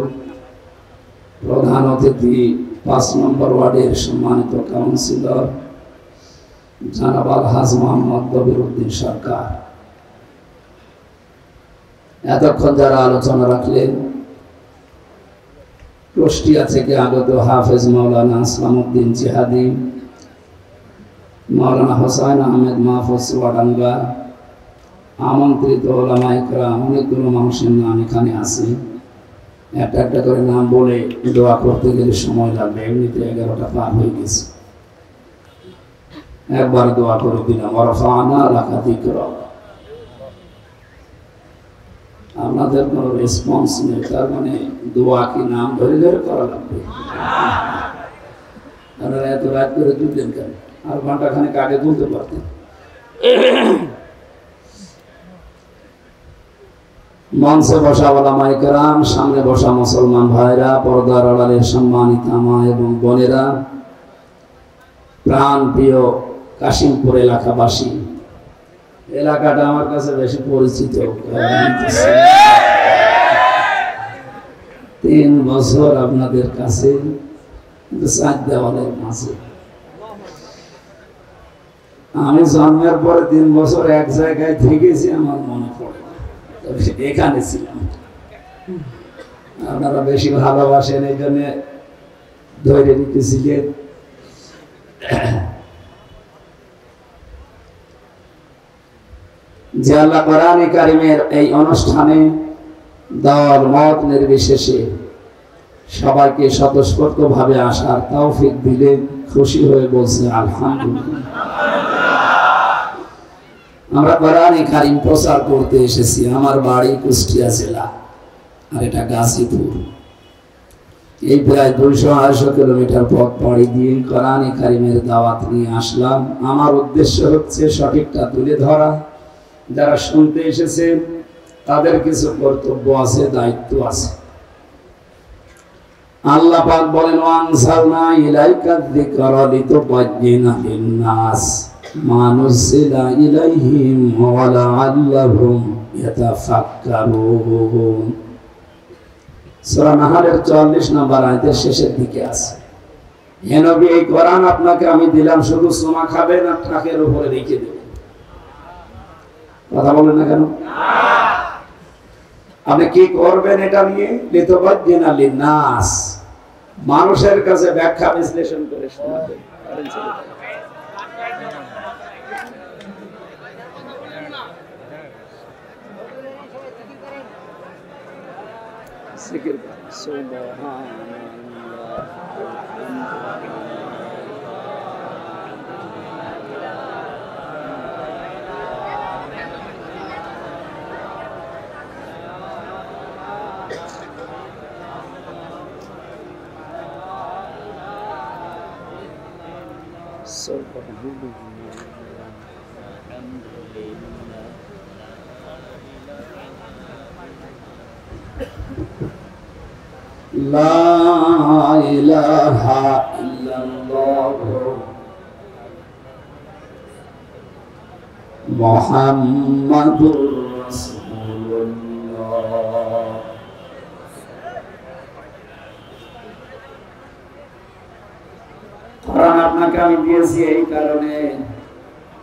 প্রধান অতিথি ৫ নম্বর ওয়ার্ডের সম্মানিত কাউন্সিলর জনাব আলহাজ মোহাম্মদ কবিরউদ্দিন সরকার, এতক্ষণ যারা আলোচনা রাখলেন, কুষ্টিয়া থেকে আগত হাফেজ মাওলানা আসলামউদ্দিন জিহাদি, মাওলানা হোসাইন আহমেদ মাহফুজ চুয়াডাঙ্গা, আমন্ত্রিত ওলামায়ে কেরাম, অনেকগুলো মানুষের নাম এখানে আছে। একটা একটা করে নাম বলে দোয়া করতে গেলে সময় লাগবে, এমনিতে 11টা পার হয়ে গেছে। একবার দোয়া করে দিলাম, ওয়ারফা'না লাকা যিকরা। আপনাদের কোনো রেসপন্স নেই, তার মানে দোয়া কি নাম ধরে ধরে করা লাগবে? আপনারা এত রাত করে তুললেন কেন? আর ঘন্টাখানেক আগে তুলতে পারতেন। মঞ্চে বসা ওলামায়ে কেরাম, সামনে বসা মুসলমান ভাইরা, পর্দার আড়ালের সম্মানিত মা এবং বোনেরা, প্রাণ প্রিয় কাশিমপুর এলাকাবাসী, এলাকাটা আমার কাছে বেশি পরিচিত। 3 বছর আপনাদের কাছে, 4 দেওয়ালের মাঝে। আমি জন্মের পরে 3 বছর এক জায়গায় থেকেছি, আমার মনে পড়ে এখানে ছিলাম। আপনারা বেশি ভালোবাসেন, এই জন্য ধরে নিতেছিলেন। যে আল্লাহ কোরআনে কারিমের এই অনুষ্ঠানে দল মত নির্বিশেষে সবাইকে স্বতঃস্ফূর্ত ভাবে আসার তৌফিক দিলেন। খুশি হয়ে বলছে আলহামদুলিল্লাহ। আমরা কোরআনে কারীম প্রচার করতে এসেছি। আমার বাড়ি কুষ্টিয়া জেলা, আর এটা গাজীপুর। এই প্রায় 200-250 কিলোমিটার পথ পাড়ি দিয়ে কোরআনে কারীমের দাওয়াত নিয়ে আসলাম। আমার উদ্দেশ্য হচ্ছে সঠিকটা তুলে ধরা। যারা শুনতে এসেছে তাদের কিছু কর্তব্য আছে, দায়িত্ব আছে। আল্লাহ পাক বলেন, ওয়ানসালনা ইলাইকা যিকরা লিতুবায়্যিনা লিন-নাস মা নুযিলা ইলাইহিম ওয়া লাআল্লাহুম ইয়াতাফাক্কারুন। সূরা নাহলের 44 নম্বর আয়াতের শেষের দিকে আছে। হে নবী, এই কোরআন আপনাকে আমি দিলাম, শুধু চুমা খাবেন আর ট্রাকের উপরে রেখে দেবেন। কথা বলেন না কেন? আপনি কি করবেন এটা নিয়ে? লিতুবায়্যিনা লিন-নাস, মানুষের কাছে ব্যাখ্যা বিশ্লেষণ করে শোনাবেন। জিকির করেন, সুবহানাল্লাহ। লা ইলাহা ইল্লাল্লাহ মুহাম্মাদুর রাসূলুল্লাহ। কোরআন আপনাকে আমি দিয়েছি এই কারণে,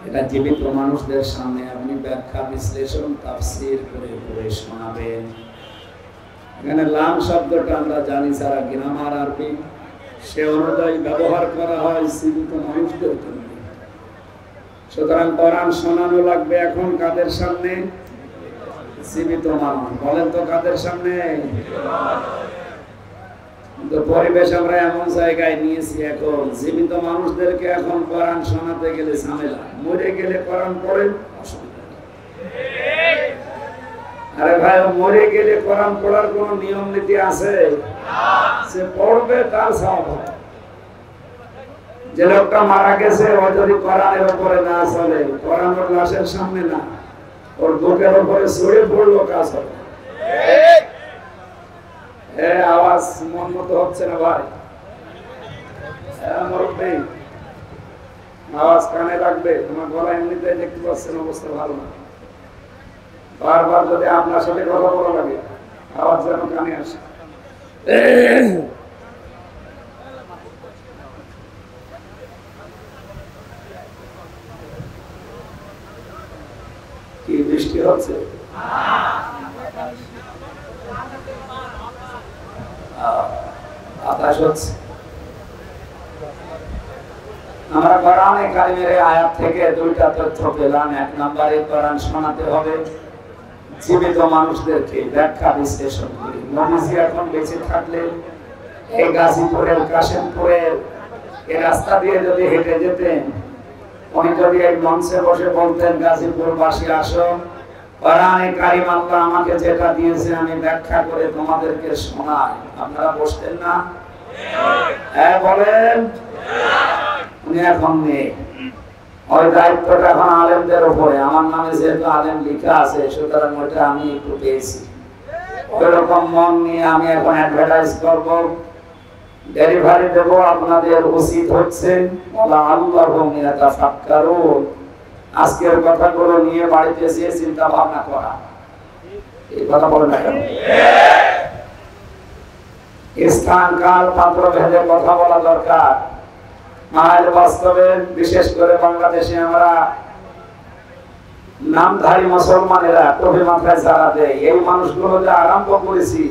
এটা জীবিত মানুষদের সামনে আপনি ব্যাখ্যা বিশ্লেষণ তাফসীর করে পড়ে শোনাবেন। এখানে লাম শব্দটা আমরা জানি যারা গ্রামার আরবি, সে অনুযায়ী ব্যবহার করা হয় জীবিত মানুষদের জন্য। সুতরাং কোরআন শোনানো লাগবে এখন কাদের সামনে? জীবিত মানুষ। বলেন তো কাদের সামনে? কিন্তু পরিবেশ আমরা এমন জায়গায় নিয়েছি, এখন জীবিত মানুষদেরকে এখন কোরআন শোনাতে গেলে ঝামেলা। মরে গেলে কোরআন পড়েন, অসুবিধা নেই। আরে ভাই, মরে গেলে কোরআন পড়ার কোন নিয়ম নীতি আছে? সে পড়বে তার সওয়াব হবে। যে লোকটা মারা গেছে ও যদি কোরআনের উপরে না চলে, কোরআন ওর লাশের সামনে না, ওর বুকের উপরে ছড়িয়ে পড়লো, কাজ হবে। আওয়াজ মন মতো হচ্ছে না ভাই? আওয়াজ কানে রাখবে। তোমার গলা এমনিতে দেখতে পাচ্ছেন অবস্থা ভালো না। বারবার যদি আপনার সাথে কথা বলা লাগে, আওয়াজ যেন কানে আসে। কি বৃষ্টি হচ্ছে? বাতাস হচ্ছে। আমরা কোরআনে কারিমের আয়াত থেকে দুইটা তথ্য পেলাম। এক নম্বরে কোরআন শোনাতে হবে জীবিত মানুষদেরকে, ব্যাখ্যা বিশ্লেষণ করে। নবীজি এখন বেঁচে থাকলে এই গাজীপুরের কাশিমপুরের এই রাস্তা দিয়ে যদি হেঁটে যেতেন, উনি যদি এই মঞ্চে বসে বলতেন, গাজীপুরবাসী আসো, কোরআনে কারিম আল্লাহ আমাকে যেটা দিয়েছে আমি ব্যাখ্যা করে তোমাদেরকে শোনাই, আপনারা বসতেন না? হ্যাঁ বলেন। উনি এখন নেই, ওই দায়িত্বটা এখন আলেমদের উপরে। আমার নামে যেহেতু আলেম লেখা আছে, সুতরাং ওইটা আমি একটু পেয়েছি। ওই রকম মন নিয়ে আমি এখন অ্যাডভার্টাইজ করব, ডেলিভারি দেব। আপনাদের উচিত হচ্ছে আল্লাহুম ইয়াতাফাক্কারুন, আজকের কথাগুলো নিয়ে বাড়িতে এসে চিন্তা ভাবনা করা। এই কথা বলে না কেন? স্থান কাল পাত্র ভেদে কথা বলা দরকার। আর বাস্তবে বিশেষ করে বাংলাদেশে আমরা নামধারী মুসলমানেরা টুপি মাথায় যারা দেয়, এই মানুষগুলো যে আরম্ভ করেছি